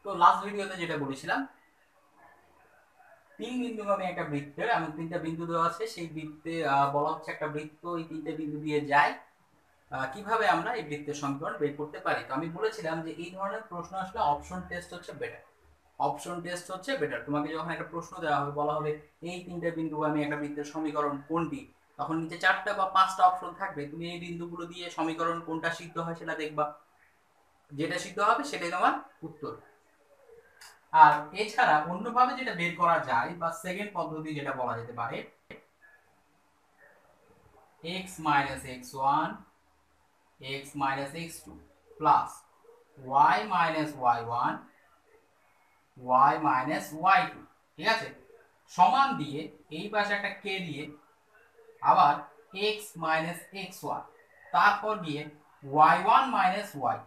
তো লাস্ট ভিডিওতে যেটা বলেছিলাম, তিন বিন্দুগামী একটা বৃত্তের আমি তিনটা বিন্দু দেওয়া আছে, সেই বৃত্তে বলা হচ্ছে একটা বৃত্ত এই তিনটা বিন্দু দিয়ে যায়, কিভাবে আমরা এই বৃত্তের সমীকরণ বের করতে পারি। তো আমি বলেছিলাম যে এই ধরনের প্রশ্ন আসলে অপশন টেস্ট হচ্ছে বেটার। অপশন টেস্ট হচ্ছে বেটার। তোমাকে যখন একটা প্রশ্ন দেওয়া হবে, বলা হবে এই তিনটা বিন্দুগামী একটা বৃত্তের সমীকরণ কোনটি, তখন নিচে 4টা বা 5টা অপশন থাকবে, তুমি এই বিন্দুগুলো দিয়ে সমীকরণ কোনটা সিদ্ধ হয় সেটা দেখবা, যেটা সিদ্ধ হবে সেটাই তোমার উত্তর। আর এছাড়া অন্যভাবে যেটা বের করা যায় বা সেকেন্ড পদ্ধতি যেটা বলা যেতে পারে, x minus x1 x minus x2 plus y minus y1 y minus y2, ঠিক আছে, সমান দিয়ে এই পাশে একটা k দিয়ে আবার x minus x1, তারপর দিয়ে y1 minus y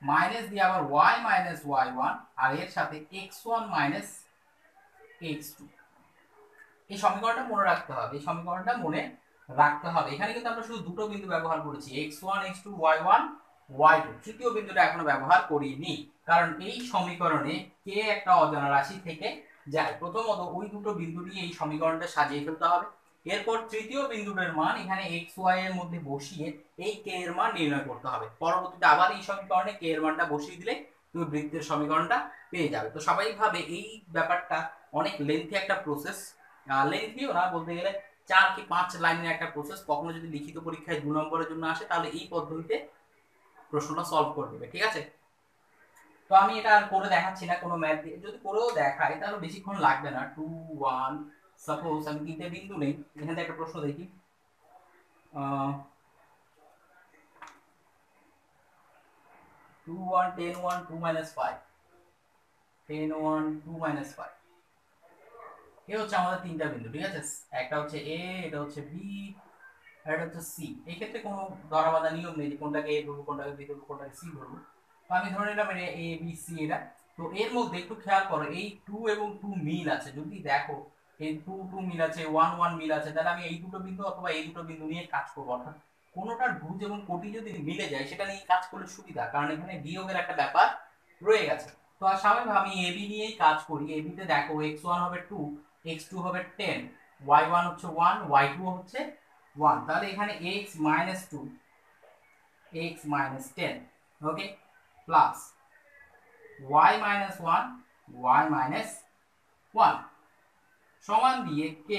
মাইনাস দিয়ে আবার y minus y1 আর এর সাথে x1 minus x2। এই সমীকরণটা মনে রাখতে হবে, এই সমীকরণটা মনে রাখতে হবে। এখানে কিন্তু আমরা শুধু দুটো বিন্দু ব্যবহার করেছি, x1 x2 y1 y2, তৃতীয় বিন্দুটা এখনো ব্যবহার করিনি, কারণ এই সমীকরণে কে একটা অজানা রাশি থেকে যায়। প্রথমত ওই দুটো বিন্দু নিয়ে এই সমীকরণটা সাজিয়ে ফেলতে হবে, এরপর তৃতীয় বিন্দুটার মান এখানে x y এর মধ্যে বসিয়ে এই কে এর মান নির্ণয় করতে হবে। পরবর্তীতে আবার এই সমীকরণে কে এর মানটা বসিয়ে দিলে তুমি বৃত্তের সমীকরণটা পেয়ে যাবে। তো স্বাভাবিকভাবে এই ব্যাপারটা অনেক লেন্থি একটা প্রসেস, লেন্থিও না বলতে গেলে 4 কি 5 লাইনের একটা প্রসেস। কখনো যদি লিখিত পরীক্ষায় 2 নম্বরের জন্য আসে তাহলে এই পদ্ধতিতে প্রশ্নটা সলভ করে দেবে, ঠিক আছে। তো আমি এটা আর করে দেখাচ্ছি না, কোনো ম্যাথ দিয়ে যদি করেও দেখাই তাহলে বেশিক্ষণ লাগবে না। 2 1 সাপোজ আমি তিনটে বিন্দু নেই, এখান থেকে একটা প্রশ্ন দেখি, 2 1 10 1 2 minus 5 10 1 2 minus 5, এই হচ্ছে আমাদের তিনটা বিন্দু, ঠিক আছে। একটা হচ্ছে এ, এটা হচ্ছে বি, আর এটা হচ্ছে সি। এই ক্ষেত্রে কোনো ধরা বাঁধা নিয়ম নেই যে কোনটাকে এ ধরবো, কোনটাকে বি ধরবো, কোনটাকে সি ধরবো। তো আমি ধরে নিলাম এটা এ বি সি এটা। তো এর মধ্যে একটু খেয়াল করো, এই 2 এবং 2 মিল আছে। যদি দেখো এই 2 2 মিল আছে, 1 1 মিল আছে, তাহলে আমি এই দুটো বিন্দু অথবা এই দুটো বিন্দু নিয়ে কাজ করবো। অর্থাৎ কোনোটার ভুজ এবং কোটি যদি মিলে যায় সেটা নিয়ে কাজ করলে সুবিধা, কারণ এখানে বিয়োগের একটা ব্যাপার রয়ে গেছে। তো আর স্বাভাবিকভাবে আমি এবি নিয়েই কাজ করি। এবিতে দেখো x1 হবে 2, x2 হবে 10, y1 হচ্ছে 1, y2 হচ্ছে 1, তাহলে এখানে x minus 2 x minus 10, ওকে, plus y minus 1 y minus 1 সমান দিয়ে k,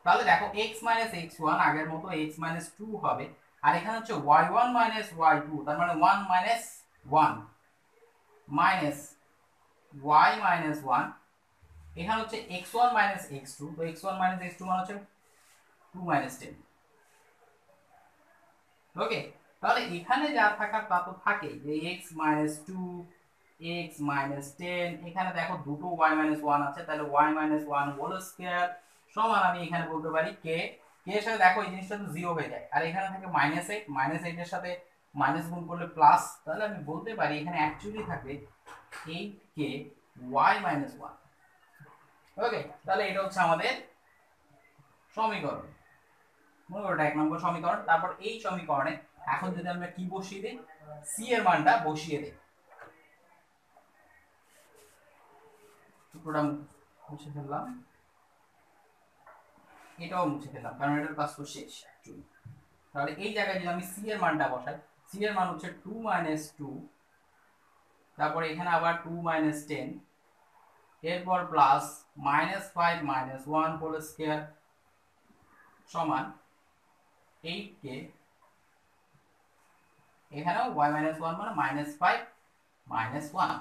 তাহলে দেখো x minus x1 আগের মতো x minus 2 হবে, আর এখানে হচ্ছে y1 minus y2, তার মানে 1 minus 1 minus y minus 1, এখানে হচ্ছে x1 minus x2, তো x1 minus x2 মানে হচ্ছে 2 minus 10, ওকে। তাহলে এখানে যা থাকার তা তো থাকেই, যে x minus 2 x minus 10, এখানে দেখো দুটো y minus 1 আছে, তাহলে y minus 1 হোল স্কয়ার সমান আমি এখানে বলতে পারি k। k এর সাথে দেখো এই জিনিসটা তো 0 হয়ে যায়, আর এখানে থাকে -8, -8 এর সাথে মাইনাস গুণ করলে প্লাস, তাহলে আমি বলতে পারি এখানে অ্যাকচুয়ালি থাকবে 8k y minus 1, ওকে। তাহলে এটা হচ্ছে আমাদের সমীকরণ, মনে করো এটা 1 নম্বর সমীকরণ। তারপর এই সমীকরণে এখন যদি আমরা কি বসিয়ে দিই, সি এর মানটা বসিয়ে দিই, টুকরোটা মুছে ফেললাম, এটাও মুছে ফেললাম, কারণ এটার কাজ তো শেষ অ্যাকচুয়ালি। তাহলে এই জায়গায় যদি আমি সি এর মানটা বসাই, সি এর মান হচ্ছে 2 minus 2, তারপরে এখানে আবার 2 minus 10, এরপর প্লাস -5 minus 1 হোল স্কয়ার সমান 8k, এখানেও y minus 1 মানে -5 minus 1।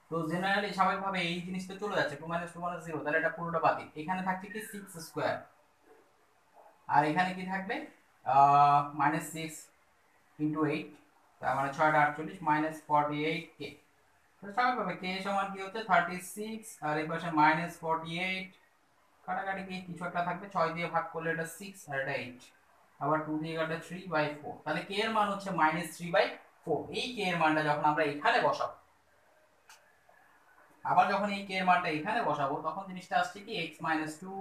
তো জেনারেলি স্বাভাবিকভাবে এই জিনিসটা চলে যাচ্ছে, 2 minus 2 মানে 0, তাহলে এটা পুরোটা বাতিল। এখানে থাকছে কি 6 স্কয়ার, আর এখানে কি থাকবে -6 ইনটু 8, তার মানে 6 টা 48 -48k। তো স্বাভাবিকভাবে k সমান কি হচ্ছে 36, আর এই পাশে -48, কাটাকাটি কি কিছু একটা থাকবে, 6 দিয়ে ভাগ করলে এটা 6 আর এটা 8, আবার 2 দিয়ে কাটলে 3/4, তাহলে k এর মান হচ্ছে -3/4। এই k এর মানটা যখন আমরা এখানে বসাবো, আবার যখন এই k এর মানটা এখানে বসাবো, তখন জিনিসটা আসছে কি x minus 2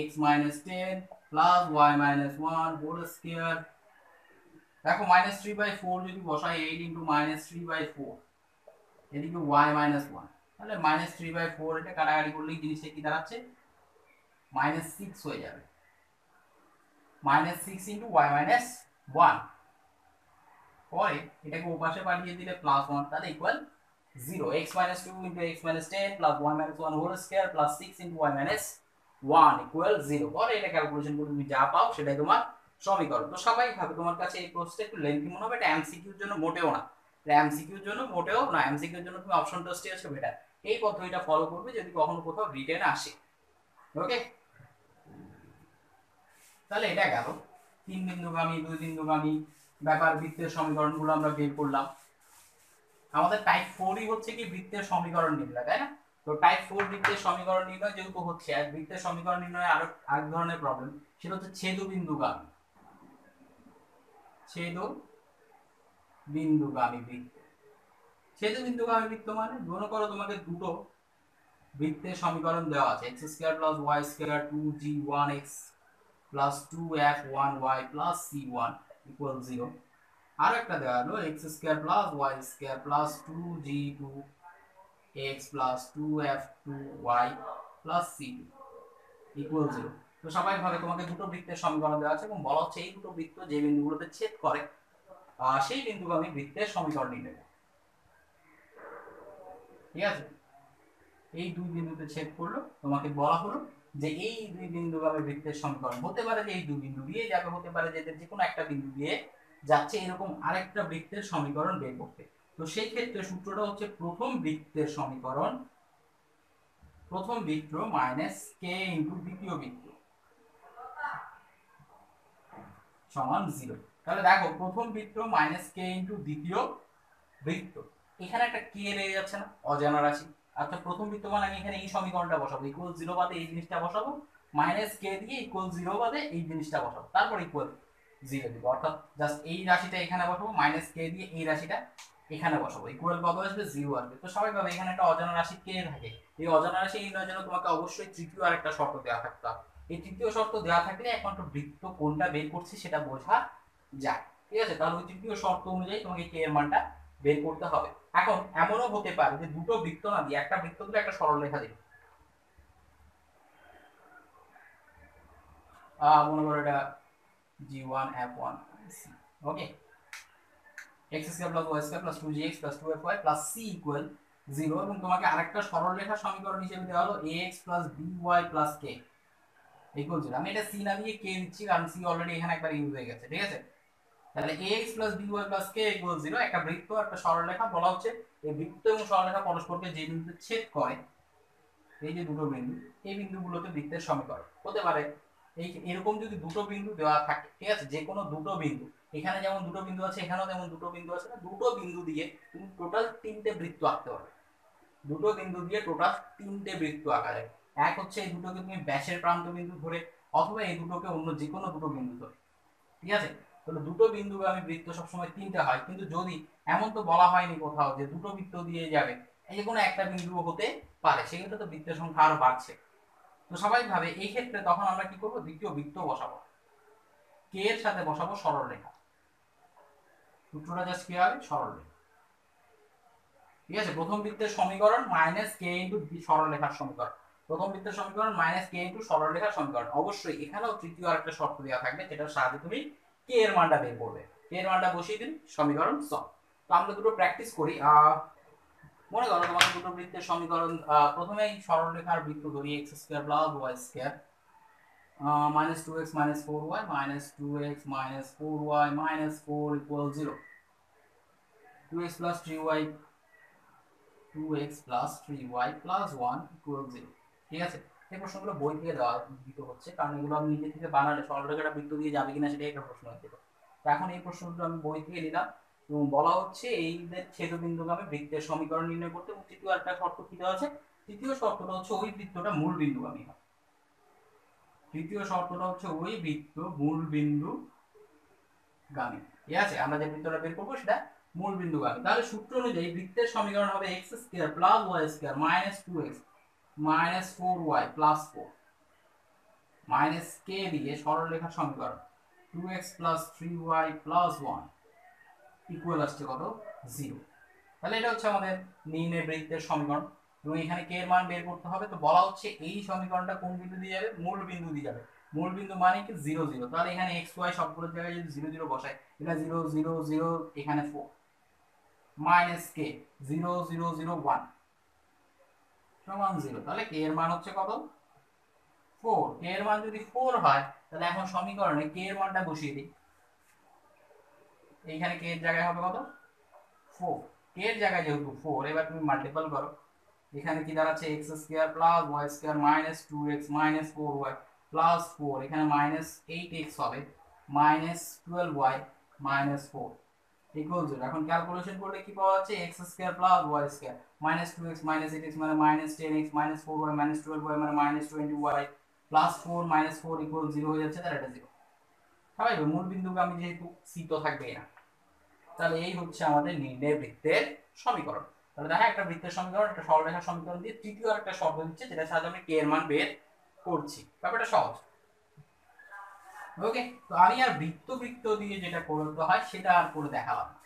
x minus 10 plus y minus 1 whole square দেখো -3/4 যদি বসাই 8 × -3/4 এদিকে y - 1 তাহলে -3/4 এটা কাটাকাটি করলে জিনিসটা কি দাঁড়াচ্ছে -6 হয়ে যাবে। -6 × y - 1 পরে এটাকে ওপাশে পাঠিয়ে দিলে +1 তাহলে equal 0 x - 2 × x - 10 + y - 1 whole square + 6 × y - 1 equal 0। পরে এটা ক্যালকুলেশন করে তুমি যা পাও সেটাই তোমার সমীকরণ। তো স্বাভাবিকভাবে তোমার কাছে এই প্রসেসটা একটু লেন্থি মনে হবে, এটা এমসিকিউর জন্য মোটেও না, এটা এমসিকিউর জন্য মোটেও না, এমসিকিউর জন্য তুমি অপশন টেস্টে আছে বেটার এই পদ্ধতিটা ফলো করবে যদি কখনো কোথাও রিটেন আসে। ওকে, তাহলে এটা গেল 3 বিন্দুগামী 2 বিন্দুগামী ব্যাপার বৃত্তের সমীকরণগুলো আমরা বের করলাম। আমাদের টাইপ 4ই হচ্ছে কি বৃত্তের সমীকরণ নির্ণয়, তাই না? তো টাইপ 4 বৃত্তের সমীকরণ নির্ণয় যেহেতু হচ্ছে, আর বৃত্তের সমীকরণ নির্ণয়ে আরেক ধরনের প্রবলেম, সেটা হচ্ছে ছেদ বিন্দুগামী বৃত্ত। ছেদ বিন্দুগামী বৃত্ত মানে মনে করো তোমাকে দুটো বৃত্তের সমীকরণ দেওয়া আছে x² + y² 2g1x + 2f1y + c1 = 0। আর একটা দেওয়া হলো x² + y² + 2g2x + 2f2y + c2 = 0। তো স্বাভাবিকভাবে তোমাকে দুটো বৃত্তের সমীকরণ দেওয়া আছে এবং বলা হচ্ছে এই দুটো বৃত্ত যে বিন্দুগুলোতে ছেদ করে সেই বিন্দুগামী বৃত্তের সমীকরণ নির্ণয় করো। ঠিক আছে, এই দুই বিন্দুতে ছেদ করলো, তোমাকে বলা হলো যে এই দুই বিন্দুগামী বৃত্তের সমীকরণ হতে পারে যে এই দুই বিন্দু দিয়ে যাবে, হতে পারে যে যে কোনো একটা বিন্দু দিয়ে যাচ্ছে, এরকম আরেকটা বৃত্তের সমীকরণ বের করতে। তো সেই ক্ষেত্রে সূত্রটা হচ্ছে প্রথম বৃত্তের সমীকরণ, প্রথম বৃত্ত মাইনাস কে ইনটু দ্বিতীয় বৃত্ত সমান 0। তাহলে দেখো প্রথম বৃত্ত মাইনাস কে ইনটু দ্বিতীয় বৃত্ত, এখানে একটা কে রয়ে যাচ্ছে না, অজানা রাশি। আচ্ছা প্রথম বৃত্ত মানে আমি এখানে এই সমীকরণটা বসাবো, ইকুয়াল 0 বাদে এই জিনিসটা বসাবো, মাইনাস কে দিয়ে ইকুয়াল 0 বাদে এই জিনিসটা বসাবো, তারপর ইকুয়াল 0 দিব, অর্থাৎ জাস্ট এই রাশিটা এখানে বসাবো, মাইনাস কে দিয়ে এই রাশিটা এখানে বসাবো, ইকুয়াল কত আসবে 0 আসবে। তো স্বাভাবিকভাবে এখানে একটা অজানা রাশি কে থাকে, এই অজানা রাশি নির্ণয়ের জন্য তোমাকে অবশ্যই তৃতীয় আরেকটা শর্ত দেওয়া থাকতে হবে। এই তৃতীয় শর্ত দেওয়া থাকলে একমাত্র বৃত্ত কোনটা বের করছি সেটা বোঝা যায়। ঠিক আছে, তাহলে ওই তৃতীয় শর্ত অনুযায়ী তোমাকে কে এর মানটা বের করতে হবে। এখন এমনও হতে পারে যে দুটো বৃত্ত না দিয়ে একটা বৃত্ত দিলে একটা সরলরেখা দিবে, মনে করো এটা g1 f1 c। ওকে, x² + y² + 2gx + 2fy + c = 0 এবং তোমাকে আরেকটা সরলরেখা সমীকরণ হিসেবে দেওয়া হলো ax + by + k = 0। আমি এটা c না দিয়ে k দিচ্ছি কারণ c অলরেডি এখানে একবার ইউজ হয়ে গেছে। ঠিক আছে, তাহলে ax + by + k = 0। একটা বৃত্ত একটা সরলরেখা, বলা হচ্ছে এই বৃত্ত এবং সরলরেখা পরস্পরকে যে বিন্দুতে ছেদ করে, এই যে দুটো বিন্দু, এই বিন্দুগুলোতে বৃত্তের সমীকরণ হতে পারে এই এরকম যদি দুটো বিন্দু দেওয়া থাকে। ঠিক আছে, যে কোনো দুটো বিন্দু, এখানে যেমন দুটো বিন্দু আছে এখানেও যেমন দুটো বিন্দু আছে, না দুটো বিন্দু দিয়ে তুমি টোটাল 3টে বৃত্ত আঁকতে পারবে, দুটো বিন্দু দিয়ে টোটাল 3টে বৃত্ত আঁকা যায়। এক হচ্ছে এই দুটোকে তুমি ব্যাসের প্রান্ত বিন্দু ধরে, অথবা এই দুটোকে অন্য যে কোনো দুটো বিন্দু ধরে। ঠিক আছে, তাহলে দুটো বিন্দুগামী বৃত্ত সবসময় 3টে হয়, কিন্তু যদি এমন তো বলা হয়নি কোথাও যে দুটো বৃত্ত দিয়ে যাবে, এই যে কোনো একটা বিন্দু হতে পারে, সেক্ষেত্রে তো বৃত্তের সংখ্যা আরো বাড়ছে। তো স্বাভাবিকভাবে এই ক্ষেত্রে তখন আমরা কি করবো, দ্বিতীয় বৃত্ত বসাবো, কে এর সাথে বসাবো সরলরেখা, সূত্রটা জাস্ট কি হবে সরলরেখা। ঠিক আছে, প্রথম বৃত্তের সমীকরণ মাইনাস কে ইনটু সরলরেখার সমীকরণ, প্রথম বৃত্তের সমীকরণ মাইনাস কে ইনটু সরলরেখার সমীকরণ। অবশ্যই এখানেও তৃতীয় আরেকটা শর্ত দেওয়া থাকবে, যেটার সাহায্যে তুমি কে এর মানটা বের করবে, কে এর মানটা বসিয়ে দিন, সমীকরণ সলভ। তো আমরা দুটো প্র্যাকটিস করি। মনে করো তোমাকে দুটো বৃত্তের সমীকরণ, প্রথমেই সরলরেখার বৃত্ত ধরি x² + y² -2x - 4y -2x - 4y - 4 = 0, 2x + 3y 2x + 3y + 1 = 0। ঠিক আছে, এই প্রশ্নগুলো বই থেকে দেওয়া দিতে হচ্ছে, কারণ এগুলো আমি নিজে থেকে বানালে সরলরেখাটা বৃত্ত দিয়ে যাবে কিনা সেটাই একটা প্রশ্ন হতে পারে। তো এখন এই প্রশ্নগুলো আমি বই থেকে নিলাম এবং বলা হচ্ছে এই ছেদবিন্দুগামী বৃত্তের সমীকরণ নির্ণয় করতে, এবং তৃতীয় একটা শর্ত কি দেওয়া আছে, তৃতীয় শর্তটা হচ্ছে ওই বৃত্তটা মূল বিন্দুগামী হয়, তৃতীয় শর্তটা হচ্ছে ওই বৃত্ত মূল বিন্দুগামী। ঠিক আছে, আমরা যে বৃত্তটা বের করবো সেটা মূল বিন্দুগামী। তাহলে সূত্র অনুযায়ী বৃত্তের সমীকরণ হবে x² + y² -2x - 4y + 4 minus কে দিয়ে সরলরেখার সমীকরণ 2x plus 3y plus 1 equal আসছে কত 0। তাহলে এটা হচ্ছে আমাদের নির্ণয় বৃত্তের সমীকরণ এবং এখানে k এর মান বের করতে হবে। তো বলা হচ্ছে এই সমীকরণটা কোন বিন্দু দিয়ে যাবে, মূল বিন্দু দিয়ে যাবে। মূল বিন্দু মানে কি 0 0। তাহলে এখানে x y সবগুলোর জায়গায় যদি 0 0 বসাই, এটা 0 0 0 এখানে 4 মাইনাস k 0 0 0 1 সমান 0। তাহলে k এর মান হচ্ছে কত 4। k এর মান যদি 4 হয় তাহলে এখন সমীকরণে k এর মানটা বসিয়ে দিই। এইখানে k এর জায়গায় হবে কত 4। k এর জায়গায় যেহেতু 4, এবার তুমি মাল্টিপল করো। এখানে কি দাঁড়াচ্ছে x square plus y square minus 2x minus 4y plus 4, এখানে মাইনাস 8x হবে মাইনাস 12y মাইনাস 4 ইকুয়াল 0। এখন ক্যালকুলেশন করলে কি পাওয়া যাচ্ছে x square plus y square minus 2x minus 8x মানে minus 10x minus 4y minus 12y মানে minus 20y plus 4 minus 4 equal 0 হয়ে যাচ্ছে। তাহলে এটা 0 সবাই মূল বিন্দুকে আমি যেহেতু সি তো থাকবে না। তাহলে এই হচ্ছে আমাদের নির্ণয় বৃত্তের সমীকরণ। তাহলে দেখা একটা বৃত্তের সমীকরণ, একটা সরলরেখার সমীকরণ দিয়ে তৃতীয় একটা শর্ত দিচ্ছে যেটা সাহায্যে আমি কে এর মান বের করছি। ব্যাপারটা সহজ। ওকে, তো আমি আর বৃত্ত দিয়ে যেটা করতে হয় সেটা আর করে দেখালাম না।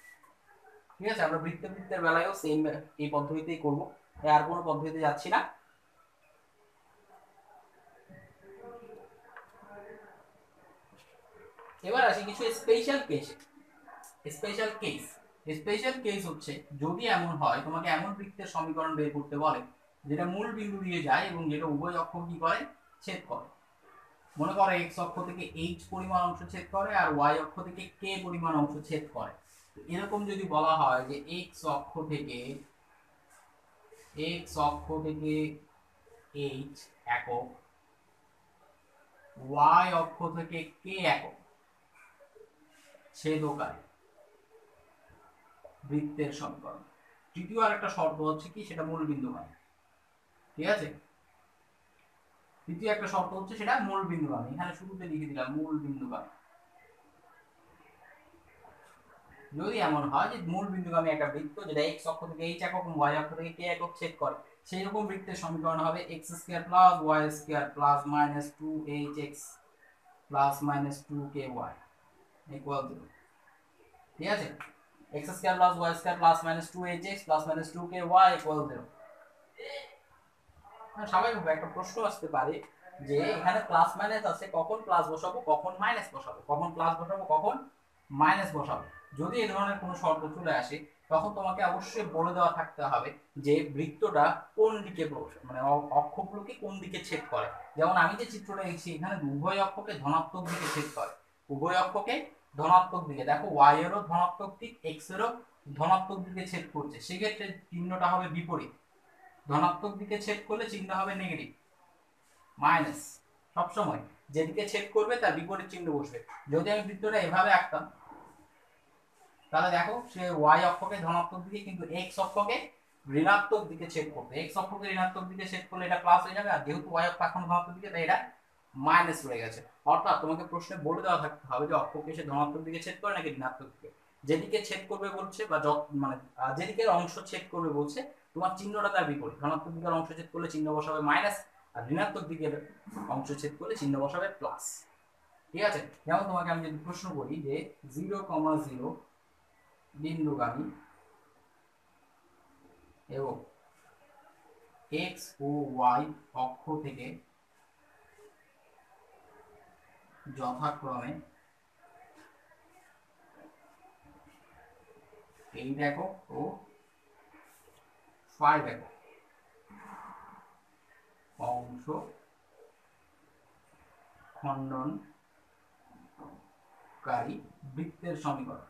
ঠিক আছে, আমরা বৃত্তের বেলায়ও সেম এই পদ্ধতিতেই করব, আর কোনো পদ্ধতিতে যাচ্ছি না। এবার আসি কিছু স্পেশাল কেসে। স্পেশাল কেস হচ্ছে যদি এমন হয় তোমাকে এমন বৃত্তের সমীকরণ বের করতে বলে যেটা মূল বিন্দু দিয়ে যায় এবং যেটা উভয় অক্ষ কি করে ছেদ করে। মনে করো x অক্ষ থেকে h পরিমাণ অংশ ছেদ করে আর y অক্ষ থেকে k পরিমাণ অংশ ছেদ করে। এরকম যদি বলা হয় যে x অক্ষ থেকে h একক, y অক্ষ থেকে k একক ছেদকারী বৃত্তের সমীকরণ। তৃতীয় আরেকটা শর্ত হচ্ছে কি সেটা মূল বিন্দু হয়। ঠিক আছে, তৃতীয় একটা শর্ত হচ্ছে সেটা মূল বিন্দু আমি এখানে শুরুতে লিখে দিলাম মূল বিন্দু আমি। যদি এমন হয় যে মূল বিন্দুগামী একটা বৃত্ত যেটা x অক্ষ থেকে h একক এবং y অক্ষ থেকে k একক ছেদ করে, সেই রকম বৃত্তের সমীকরণ হবে x square plus y square plus minus 2hx plus minus 2ky equal 0। ঠিক আছে, x square plus y square plus minus 2hx plus minus 2ky equal 0। স্বাভাবিকভাবে একটা প্রশ্ন আসতে পারে যে এখানে প্লাস মাইনাস আছে, কখন প্লাস বসাবো কখন মাইনাস বসাবো, কখন প্লাস বসাবো কখন মাইনাস বসাবো। যদি এই ধরনের কোনো শর্ত চলে আসে তখন তোমাকে অবশ্যই বলে দেওয়া থাকতে হবে যে বৃত্তটা কোন দিকে মানে অক্ষগুলোকে কোন দিকে ছেদ করে। যেমন আমি যে চিত্রটা এঁকেছি এখানে উভয় অক্ষকে ধনাত্মক দিকে ছেদ করে, উভয় অক্ষকে ধনাত্মক দিকে। দেখো y এরও ধনাত্মক দিক x এরও ধনাত্মক দিকে ছেদ করছে, সেক্ষেত্রে চিহ্নটা হবে বিপরীত। ধনাত্মক দিকে ছেদ করলে চিহ্ন হবে নেগেটিভ মাইনাস। সবসময় যেদিকে ছেদ করবে তার বিপরীত চিহ্ন বসবে। যদি আমি বৃত্তটা এভাবে আঁকতাম তাহলে দেখো সে y অক্ষকে ধনাত্মক দিকে কিন্তু x অক্ষকে ঋণাত্মক দিকে ছেদ করবে। x অক্ষকে ঋণাত্মক দিকে ছেদ করলে এটা প্লাস হয়ে যাবে, আর যেহেতু y অক্ষ এখন ধনাত্মক দিকে তাই এটা মাইনাস হয়ে গেছে। অর্থাৎ তোমাকে প্রশ্নে বলে দেওয়া থাকতে হবে যে অক্ষকে সে ধনাত্মক দিকে ছেদ করে নাকি ঋণাত্মক দিকে। যেদিকে ছেদ করবে বলছে বা মানে যেদিকে অংশ ছেদ করবে বলছে তোমার চিহ্নটা তার বিপরীত। ধনাত্মক দিকের অংশ ছেদ করলে চিহ্ন বসাবে মাইনাস, আর ঋণাত্মক দিকের অংশ ছেদ করলে চিহ্ন বসাবে প্লাস। ঠিক আছে, যেমন তোমাকে আমি যদি প্রশ্ন করি যে 0,0 বিন্দুগামী এবং x ও y অক্ষ থেকে যথাক্রমে 8 একক ও 5 একক অংশ খণ্ডনকারী বৃত্তের সমীকরণ।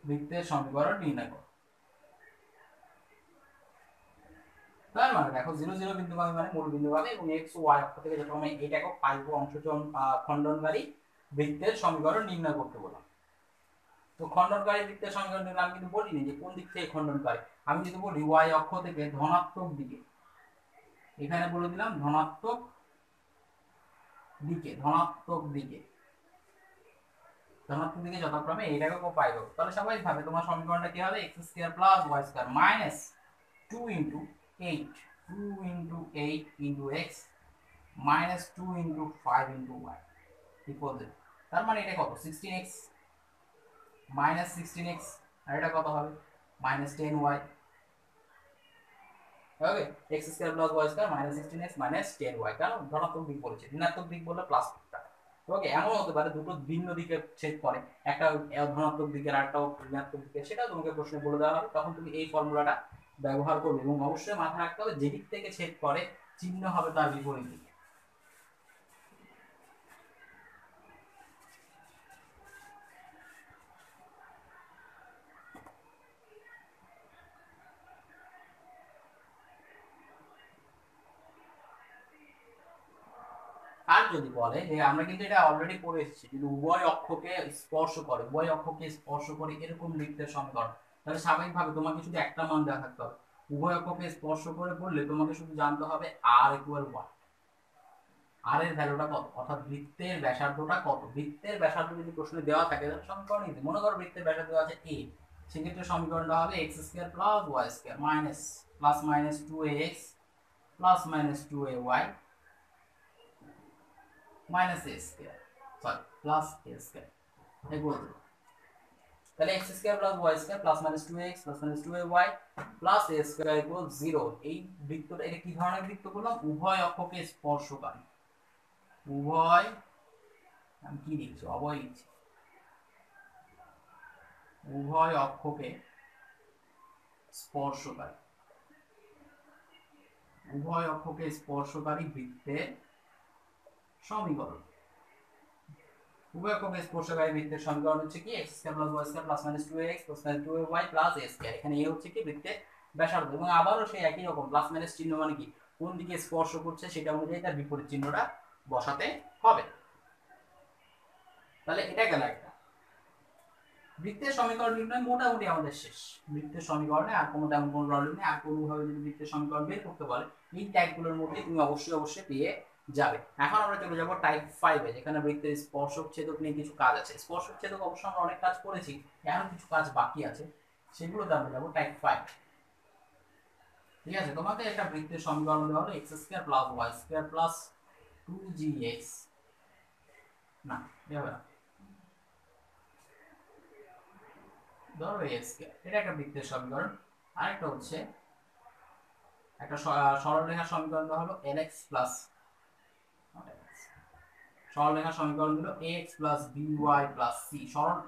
বৃত্তের সমীকরণ নির্ণয় করো। তার মানে দেখো 0 0 বিন্দুগামী মানে মূল বিন্দুগামী এবং x ও y অক্ষ থেকে যথাক্রমে 8 একক 5 অংশ খণ্ডনকারী বৃত্তের সমীকরণ নির্ণয় করতে বললাম। তো খণ্ডনকারী বৃত্তের সমীকরণ নির্ণয় আমি কিন্তু বলিনি যে কোন দিক থেকে খণ্ডনকারী। আমি যদি বলি y অক্ষ থেকে ধনাত্মক দিকে, এখানে বলে দিলাম ধনাত্মক দিকে যথাক্রমে 8 একক ও 5 একক। তাহলে স্বাভাবিকভাবে তোমার সমীকরণটা কি হবে x² + y² - 2 * 8 2 into 8 into x minus 2 into 5 into y equal to, তার মানে এটা কত 16x minus 16x আর এটা কত হবে minus 10y। ওকে x square plus y square minus 16x minus 10y, কারণ ধনাত্মক দিক বলেছে, ঋণাত্মক দিক বললে প্লাস। ওকে এমন হতে পারে দুটো ভিন্ন দিকে ছেদ করে, একটা ধনাত্মক দিকের আর একটা ঋণাত্মক দিকে, সেটাও তোমাকে প্রশ্নে বলে দেওয়া হবে, তখন তুমি এই ফর্মুলাটা ব্যবহার করবে এবং অবশ্যই মাথায় রাখতে হবে যেদিক থেকে ছেদ করে চিহ্ন হবে তার বিপরীত দিকে। আর যদি বলে যে আমরা কিন্তু এটা অলরেডি পড়ে এসেছি, যদি উভয় অক্ষকে স্পর্শ করে, উভয় অক্ষকে স্পর্শ করে এরকম বৃত্তের সমীকরণ, তাহলে স্বাভাবিকভাবে তোমাকে শুধু একটা মান দেওয়া থাকতে হবে। উভয় অক্ষকে স্পর্শ করে বললে তোমাকে শুধু জানতে হবে r ইকুয়াল 1, আর এর ভ্যালুটা কত, অর্থাৎ বৃত্তের ব্যাসার্ধটা কত। বৃত্তের ব্যাসার্ধ যদি প্রশ্নে দেওয়া থাকে তাহলে সমীকরণ ইজি। মনে করো বৃত্তের ব্যাসার্ধ দেওয়া আছে a, সেক্ষেত্রে সমীকরণটা হবে x square plus y square minus plus minus 2ax plus minus 2ay minus a square, sorry plus a square equal to, তাহলে x square plus y square plus minus 2x plus minus 2ay plus a square equal 0। এই বৃত্তটা এটা কি ধরনের বৃত্ত বললাম, উভয় অক্ষকে স্পর্শকারী, উভয়, আমি কি লিখছি অবয় লিখছি, উভয় অক্ষকে স্পর্শকারী, উভয় অক্ষকে স্পর্শকারী বৃত্তের সমীকরণ। উভয় অক্ষকে স্পর্শকারী বৃত্তের সমীকরণ হচ্ছে কি x square plus y square plus minus 2x plus minus 2y plus a square. এখানে a হচ্ছে কি বৃত্তের ব্যাসার্ধ, এবং আবারও সেই একই রকম প্লাস মাইনাস চিহ্ন মানে কি কোন দিকে স্পর্শ করছে সেটা অনুযায়ী তার বিপরীত চিহ্নটা বসাতে হবে। তাহলে এটা গেল একটা বৃত্তের সমীকরণ নির্ণয়, মোটামুটি আমাদের শেষ। বৃত্তের সমীকরণে আর কোনো তেমন কোনো প্রবলেম নেই। আর কোনোভাবে যদি বৃত্তের সমীকরণ বের করতে বলে এই টাইপগুলোর মধ্যে তুমি অবশ্যই পেয়ে যাবে। এখন আমরা চলে যাব টাইপ 5 এ, যেখানে বৃত্তের স্পর্শক ছেদক নিয়ে কিছু কাজ আছে। স্পর্শক ছেদক অবশ্য আমরা অনেক কাজ করেছি, এখন কিছু কাজ বাকি আছে, সেগুলোতে আমরা যাব টাইপ 5। ঠিক আছে, তোমাকে একটা বৃত্তের সমীকরণ দেওয়া হলো x square plus y square plus 2gx, না হবে না, ধরো a স্কয়ার, এটা একটা বৃত্তের সমীকরণ। আরেকটা হচ্ছে একটা সরলরেখার সমীকরণ দেওয়া হলো lx প্লাস, সরলরেখার সমীকরণ হলো ax plus by plus c।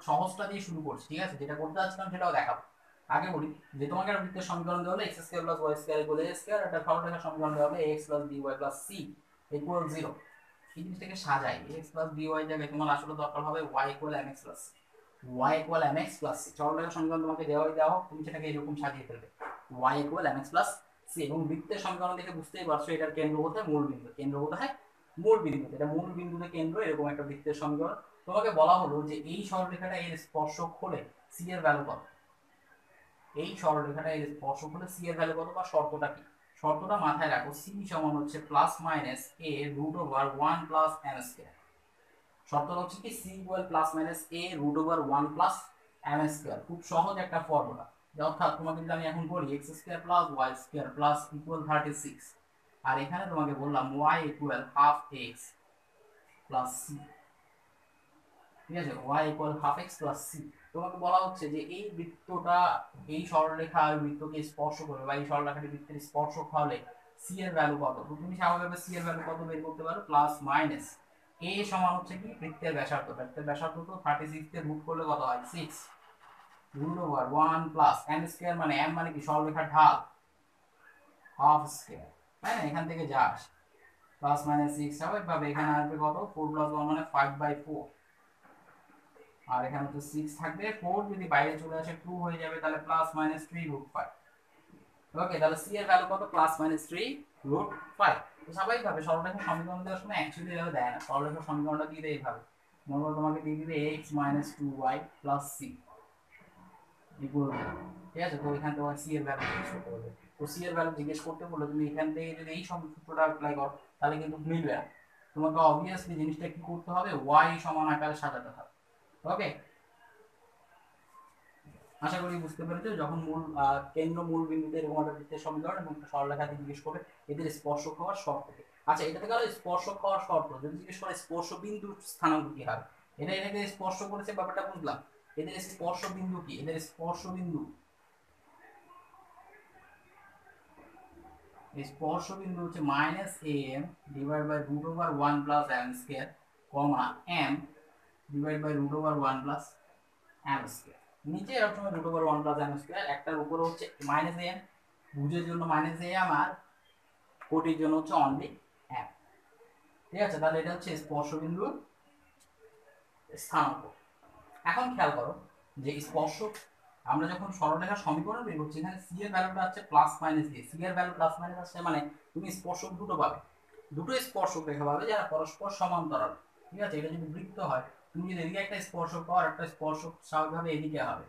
সহজটা দিয়ে শুরু করছি, ঠিক আছে, যেটা করতে যাচ্ছিলাম সেটাও দেখাবো। আগে বলি যে তোমাকে একটা বৃত্তের সমীকরণ দেওয়া হলো x square plus y square equal a square, একটা সরলরেখার সমীকরণ দেওয়া হলো ax plus by plus c equal 0। এই জিনিসটাকে সাজাই, ax প্লাস by জায়গায় তোমার আসলে দরকার হবে y equal mx plus y equal mx plus c। সরলরেখার সমীকরণ তোমাকে দেওয়া হোক, তুমি সেটাকে এরকম সাজিয়ে ফেলবে y equal mx plus c। এবং বৃত্তের সমীকরণ দেখে বুঝতেই পারছো এটার কেন্দ্র কোথায়, মূল বিন্দু। কেন্দ্র কোথায়, মূল বিন্দু। এটা মূল বিন্দুতে কেন্দ্র, এরকম একটা বৃত্তের সমীকরণ। তোমাকে বলা হলো যে এই সরলরেখাটা এর স্পর্শক হলে c এর ভ্যালু কত, এই সরলরেখাটা এর স্পর্শক হলে c এর ভ্যালু কত, বা শর্তটা কি। শর্তটা মাথায় রাখো, c সমান হচ্ছে plus minus a root over 1 plus m square. শর্তটা হচ্ছে কি c equal plus minus a root over 1 plus m square. খুব সহজ একটা ফর্মুলা, অর্থাৎ তোমাকে যদি আমি এখন বলি x square plus y square plus equal 36, আর এখানে তোমাকে বললাম y equal half x plus c, ঠিক আছে, y equal half x plus c। তোমাকে বলা হচ্ছে যে এই বৃত্তটা এই সরলরেখা আর বৃত্তকে স্পর্শ করবে, বা এই সরলরেখাটি বৃত্তের স্পর্শক হলে c এর ভ্যালু কত। তো তুমি স্বাভাবিকভাবে c এর ভ্যালু কত বের করতে পারো, প্লাস মাইনাস a সমান হচ্ছে কি বৃত্তের ব্যাসার্ধ। বৃত্তের ব্যাসার্ধ তো 36 কে রুট করলে কত হয় 6 root over 1 plus m square, মানে m মানে কি সরলরেখার ঢাল, হাফ স্কয়ার, তাই না, এখান থেকে যা আসে প্লাস মাইনাস 6, স্বাভাবিকভাবে এখানে আসবে কত 4 প্লাস 1 মানে 5/4, আর এখানে তো 6 থাকবে, 4 যদি বাইরে চলে আসে 2 হয়ে যাবে, তাহলে প্লাস মাইনাস 3 রুট 5। ওকে, তাহলে c এর ভ্যালু কত, প্লাস মাইনাস 3 রুট 5। তো স্বাভাবিকভাবে সরলরেখার সমীকরণ দেওয়ার সময় অ্যাকচুয়ালি এভাবে দেয় না, সরলরেখার সমীকরণটা দিয়ে দেয় এইভাবে। মনে করো তোমাকে দিয়ে দিবে x minus 2y plus c equal, ঠিক আছে। তো এখানে তোমার c এর ভ্যালু জিজ্ঞেস করতে বলবে। তো c এর ভ্যালু জিজ্ঞেস করতে বললে তুমি এখান থেকে যদি এই সূত্রটা অ্যাপ্লাই করো তাহলে কিন্তু মিলবে না। তোমাকে অবভিয়াসলি জিনিসটা কি করতে হবে, y সমান আকারে সাজাতে হবে। ওকে, আশা করি বুঝতে পেরেছো। যখন কেন্দ্র মূল বিন্দুতে এরকম একটা বৃত্তের সমীকরণ এবং একটা সরলরেখা দিয়ে জিজ্ঞেস করবে এদের স্পর্শক হওয়ার শর্ত কি। আচ্ছা, এটা থেকে স্পর্শক হওয়ার শর্ত যদি জিজ্ঞেস করে স্পর্শ বিন্দুর স্থানাঙ্ক কি হবে, এটাকে স্পর্শ করেছে ব্যাপারটা বুঝলাম। এদের স্পর্শ বিন্দু কি, এদের স্পর্শ বিন্দু হচ্ছে -am divide by √1 plus m square comma m divide by √1 plus m square. নিচে সবসময় √1 প্লাস m স্কয়ার, একটার উপরে হচ্ছে -am, ভুজের জন্য -am আর কোটির জন্য হচ্ছে অনলি m। ঠিক আছে, তাহলে এটা হচ্ছে স্পর্শবিন্দুর স্থানাঙ্ক। এখন খেয়াল করো যে স্পর্শক আমরা যখন সরলরেখার সমীকরণ বের করছি, এখানে c এর ভ্যালুটা আছে প্লাস মাইনাস দিয়ে, c এর ভ্যালু প্লাস মাইনাস আসছে মানে তুমি স্পর্শক দুটো পাবে, দুটো স্পর্শক রেখা পাবে যারা পরস্পর সমান্তরাল। ঠিক আছে, এটা যদি বৃত্ত হয়, তুমি যদি এদিকে একটা স্পর্শক পাও আর একটা স্পর্শক স্বাভাবিকভাবে এদিকে হবে।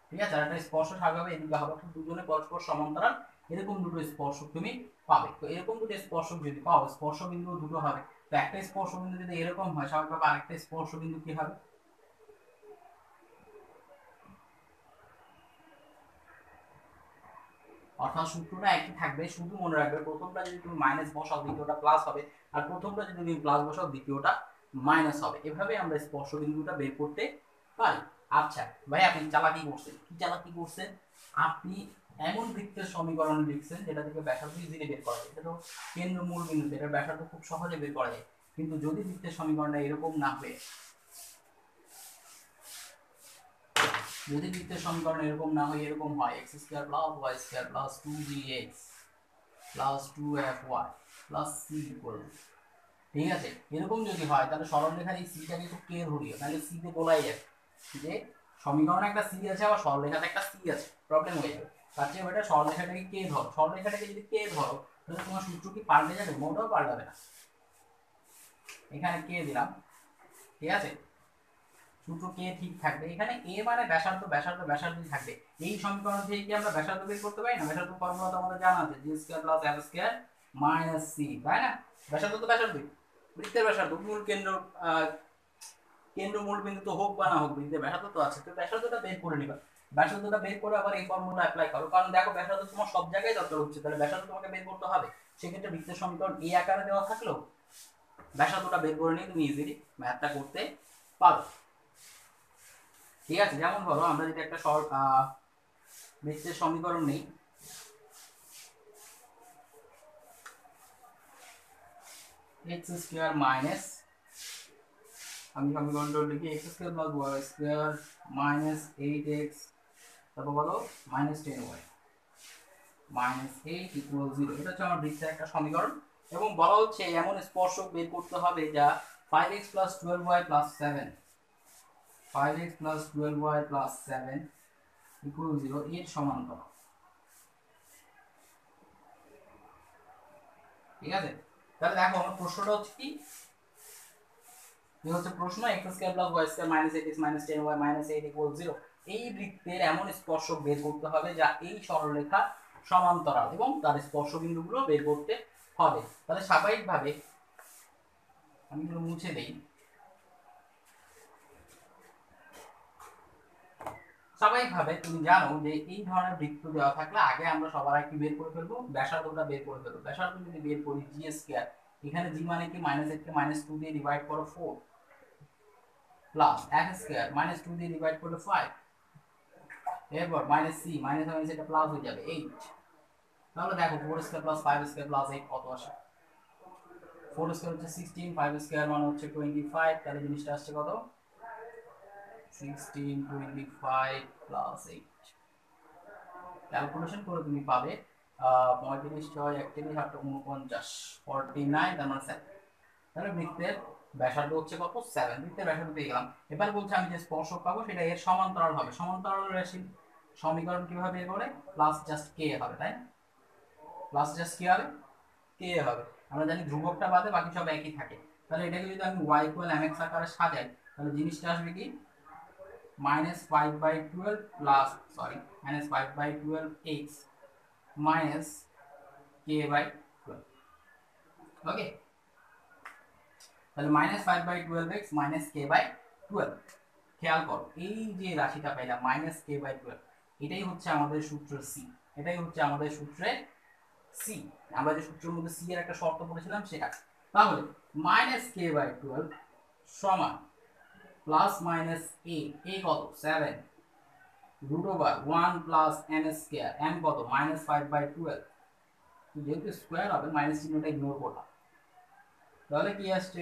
ঠিক আছে, আর একটা স্পর্শ স্বাভাবিকভাবে এদিকে হবে, দুজনে পরস্পর সমান্তরাল, এরকম দুটো স্পর্শক তুমি পাবে। তো এরকম দুটো স্পর্শক যদি পাও, স্পর্শ বিন্দু দুটো হবে। তো একটা স্পর্শ বিন্দু যদি এরকম হয়, স্বাভাবিকভাবে আরেকটা স্পর্শ বিন্দু কি হবে, অর্থাৎ সূত্রটা একই থাকবে, শুধু মনে রাখবে প্রথমটা যদি তুমি মাইনাস বসাও দ্বিতীয়টা প্লাস হবে, আর প্রথমটা যদি তুমি প্লাস বসাও দ্বিতীয়টা মাইনাস হবে। এভাবে আমরা স্পর্শ বিন্দুটা বের করতে পারি। আচ্ছা ভাই, আপনি চালাকি করছেন, কি চালাকি করছেন, আপনি এমন বৃত্তের সমীকরণ লিখছেন যেটা থেকে ব্যাসার্ধ ইজিলি বের করা যায়। এটা তো কেন্দ্র মূল বিন্দু, এটা ব্যাসার্ধ খুব সহজে বের করা যায়। কিন্তু যদি বৃত্তের সমীকরণটা এরকম না হয়ে, যদি বৃত্তের সমীকরণ এরকম না হয়, এরকম হয় x square plus y square plus 2bx plus 2fy plus c equal, ঠিক আছে, এরকম যদি হয় তাহলে সরলরেখার এই সিটাকে একটু কে ধরিও, তাহলে সি তে বলাই যাবে যে সমীকরণে একটা সি আছে আবার সরলরেখাতে একটা সি আছে, প্রবলেম হয়ে যাবে। তার চেয়ে বেটার সরলরেখাটাকে কে ধরো, সরলরেখাটাকে যদি কে ধরো তাহলে তোমার সূত্র কি পাল্টে যাবে? মোটেও পাল্টাবে না। এখানে কে দিলাম, ঠিক আছে, সূত্র কে ঠিক থাকবে। এখানে এ মানে ব্যাসার্ধ, ব্যাসার্ধ ব্যাসার্ধই থাকবে। এই সমীকরণ থেকে কি আমরা ব্যাসার্ধ বের করতে পারি না? ব্যাসার্ধ ফর্মুলা তো আমাদের জানা আছে, g square plus f square minus c, তাই না? ব্যাসার্ধ তো ব্যাসার্ধই, বৃত্তের ব্যাসার্ধ, মূল কেন্দ্র কেন্দ্র মূল বিন্দু তো হোক বা না হোক, বৃত্তের ব্যাসার্ধ তো আছে। তো ব্যাসার্ধটা বের করে নিবা, ব্যাসার্ধটা বের করে আবার এই ফর্মুলা অ্যাপ্লাই করো, কারণ দেখো ব্যাসার্ধ তোমার সব জায়গায় দরকার হচ্ছে, তাহলে ব্যাসার্ধ তোমাকে বের করতে হবে। সেক্ষেত্রে বৃত্তের সমীকরণ এই আকারে দেওয়া থাকলেও ব্যাসার্ধটা বের করে নিয়ে তুমি ইজিলি ম্যাথটা করতে পারো। ঠিক আছে, যেমন ধরো আমরা যদি একটা বৃত্তের সমীকরণ নেই, x স্কয়ার মাইনাস, আমি সমীকরণটা লিখি x square plus y square minus 8x, তারপর বলো মাইনাস 10y মাইনাস 8 ইকুয়াল 0। এটা হচ্ছে আমার বৃত্তের একটা সমীকরণ, এবং বলা হচ্ছে এমন স্পর্শক বের করতে হবে যা 5x 12y 7, 5x 12y 7 equal 0 এর সমান্তরাল। ঠিক আছে, তাহলে দেখো আমার প্রশ্নটা হচ্ছে কি, হচ্ছে প্রশ্ন x square plus y square minus 8x minus 10y minus 8 equal 0, এই বৃত্তের এমন স্পর্শক বের করতে হবে যা এই সরলরেখা সমান্তরাল এবং তার স্পর্শ বিন্দুগুলো বের করতে হবে। তাহলে স্বাভাবিকভাবে আমি এগুলো মুছে দেই, স্বাভাবিকভাবে তুমি জানো যে এই ধরনের বৃত্ত দেওয়া থাকলে আগে আমরা সবার আগে বের করে ফেলবো, ব্যাসার্ধটা বের করে ফেলবো। ব্যাসার্ধ যদি বের করি জি স্কয়ার, এখানে জি মানে কি, মাইনাস 8 কে মাইনাস 2 দিয়ে ডিভাইড করো 4 প্লাস x স্কয়ার মাইনাস 2 দিয়ে ডিভাইড করলে 5, এরপর মাইনাস সি, মাইনাস মাইনাস এটা প্লাস হয়ে যাবে 8। তাহলে দেখো 4 স্কয়ার প্লাস 5 স্কয়ার প্লাস 8 কত আসে, 4 স্কয়ার হচ্ছে 16, 5 স্কয়ার মানে হচ্ছে 25, তাহলে জিনিসটা আসছে কত, 16 25 প্লাস 8। ক্যালকুলেশন করে তুমি পাবে 35 6 31 8 49 49, তার মানে 7। তাহলে বৃত্তের ব্যাসার্ধ হচ্ছে কত, 7। বৃত্তের ব্যাসার্ধ পেয়ে গেলাম। এবার বলছে আমি যে স্পর্শক পাবো সেটা এর সমান্তরাল হবে। সমান্তরাল রাশি সমীকরণ কিভাবে বের করে, প্লাস জাস্ট কে হবে, তাই না? প্লাস জাস্ট কি হবে, কে হবে। আমরা জানি ধ্রুবকটা বাদে বাকি সব একই থাকে। তাহলে এটাকে যদি আমি y ইকুয়াল mx আকারে সাজাই তাহলে জিনিসটা আসবে কি, -5/12 plus sorry -5/12x minus k/12। ওকে, তাহলে -5/12x মাইনাস k/12। খেয়াল করো এই যে রাশিটা পাইলাম -k/12, এটাই হচ্ছে আমাদের সূত্র সি, এটাই হচ্ছে আমাদের সূত্রের সি। আমরা যে সূত্রের মধ্যে সি এর একটা শর্ত পড়েছিলাম সেটা। তাহলে -k/12 সমান প্লাস মাইনাস a কত 7 √1 + n², n কত -5/12, যেহেতু স্কোয়ার হবে মাইনাস চিহ্নটা ইগনোর করলাম। তাহলে কি আসছে